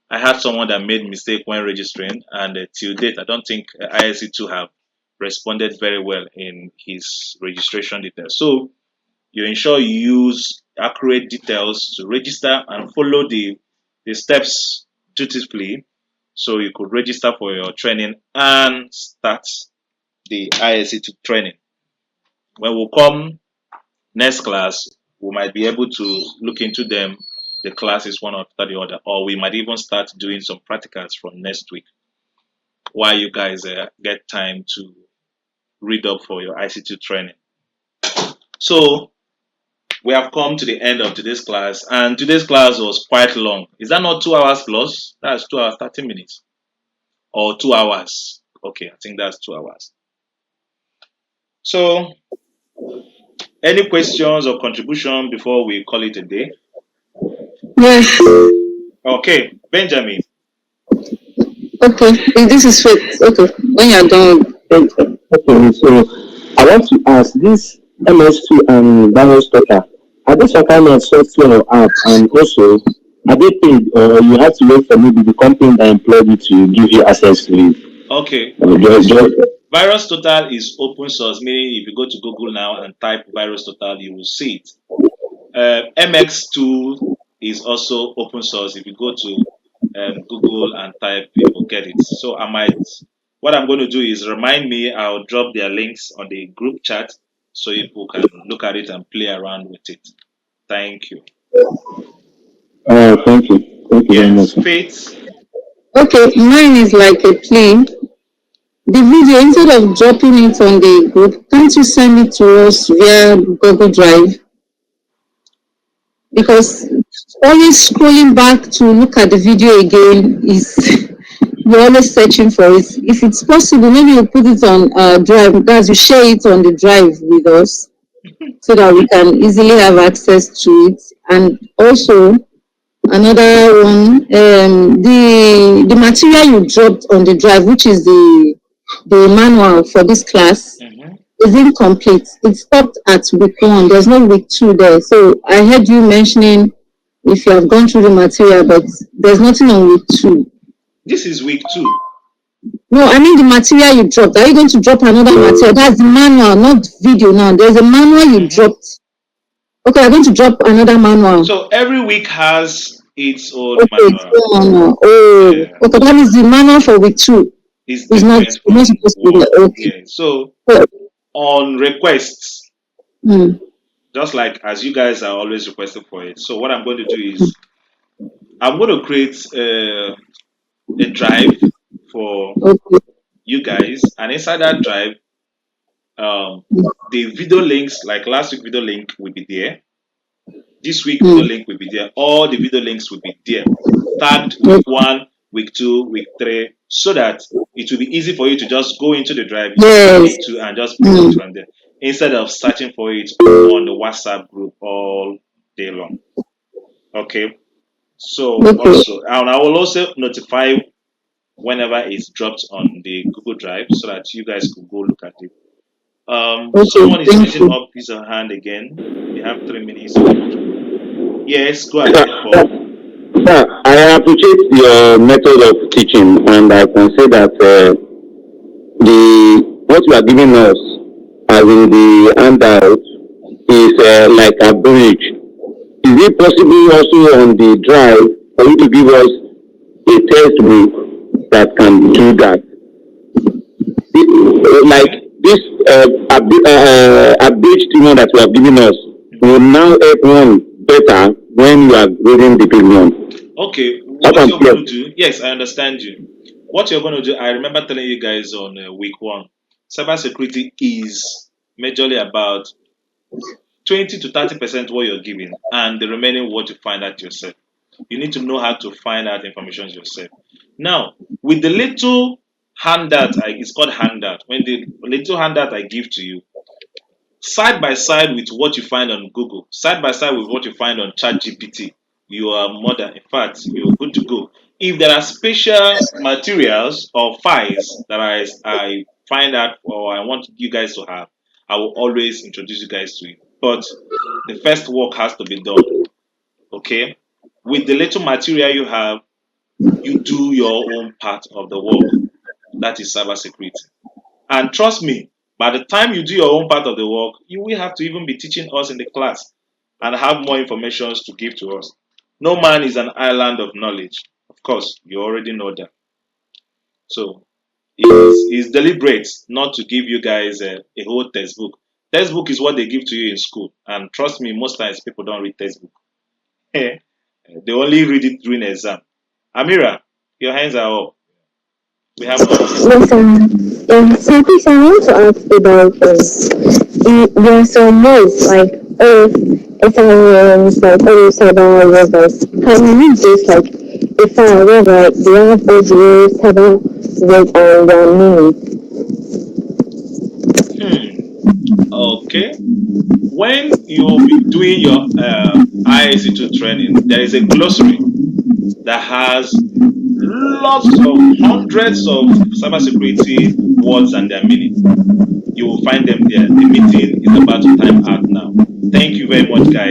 I had someone that made mistake when registering, and till date, I don't think IAC2 have responded very well in his registration details. So you ensure you use accurate details to register and follow the steps dutifully so you could register for your training and start the IAC2 training. When we come next class, we might be able to look into them, the classes one after the other, or we might even start doing some practicals from next week while you guys get time to read up for your IC2 training. So we have come to the end of today's class, and today's class was quite long. Is that not 2 hours plus? That's 2 hours 30 minutes or 2 hours. Okay, I think that's 2 hours. So any questions or contribution before we call it a day? Yes. Okay, Benjamin. Okay. This is sweet. Okay. When you're done. Okay, so I want to ask this MS2 and virus stocker, are they some kind of software or app? And also, are they paid or you have to wait for maybe the company that employed you to give you access to it? Okay. Just, Virus Total is open source, meaning if you go to Google now and type Virus Total, you will see it. MX2 is also open source. If you go to Google and type, you will get it. So what I'm going to do is remind me, I'll drop their links on the group chat so people can look at it and play around with it. Thank you. thank you. Thank you very Yes, much. Faith. Okay. Mine is like a plea. The video, instead of dropping it on the group, can't you send it to us via Google Drive? Because always scrolling back to look at the video again is you're always searching for it. If it's possible, maybe you put it on Drive, guys, you share it on the Drive with us so that we can easily have access to it. And also another one, the material you dropped on the Drive, which is the manual for this class, is incomplete. It stopped at week 1. There's no week 2 there. So I heard you mentioning if you have gone through the material, but there's nothing on week 2. This is week 2. No, I mean the material you dropped. Are you going to drop another material? That's the manual, not video now. There's a manual you dropped. Okay, I'm going to drop another manual. So every week has its own Okay, it's manual. manual. Oh, Yeah, okay. That is the manual for week two. it's It's different not from supposed to be one. there. Okay. Yeah. So Oh, on requests, mm, just like as you guys are always requesting for it. So what I'm going to do is I'm going to create a drive for okay. you guys, and inside that drive, the video links, like last week video link, will be there. This week video Mm, link will be there. All the video links will be there, tagged okay. week one, week two, week three, so that it will be easy for you to just go into the drive, see Yes. week two, and just pick it Mm, from there, instead of searching for it on the WhatsApp group all day long. Okay. So okay. also, and I will also notify whenever it's dropped on the Google Drive so that you guys could go look at it. Okay. Someone is Thank raising you. up his hand again. We have 3 minutes to contribute. Yes, go Sir, ahead, Paul. sir, I appreciate your method of teaching, and I can say that the what you are giving us, as in the handout, is like a bridge. Is it possible also on the drive for you to give us a textbook that can do that? Like Okay. this abridged one that you have given us will now help one better when you are reading the big one. Okay, That what I'm you're clear. going to do, yes, I understand you. What you're going to do, I remember telling you guys on week one, cybersecurity is majorly about 20 to 30% what you're giving, and the remaining what you find out yourself. You need to know how to find out information yourself. Now, with the little handout, it's called handout. When the little handout I give to you, side by side with what you find on Google, side by side with what you find on ChatGPT, you are more than, in fact, you're good to go. If there are special materials or files that I find out or I want you guys to have, I will always introduce you guys to it. But the first work has to be done. Okay? With the little material you have, you do your own part of the work. That is cybersecurity. And trust me, by the time you do your own part of the work, you will have to even be teaching us in the class and have more information to give to us. No man is an island of knowledge. Of course, you already know that. So it's deliberate not to give you guys a whole textbook. Textbook is what they give to you in school. And trust me, most times people don't read textbook. They only read it during exam. Amira, your hands are up. We have 1 minute. Yes, so please, I want to ask about there are some words like SRMs, like cyber robbers. Can you use this like if I robber, they have those words, cyber words and their meaning? Hmm. Okay. When you'll be doing your IIC2 training, there is a glossary that has lots of hundreds of cybersecurity words and their meaning. You will find them there. The meeting is about to time out now. Thank you very much, guys.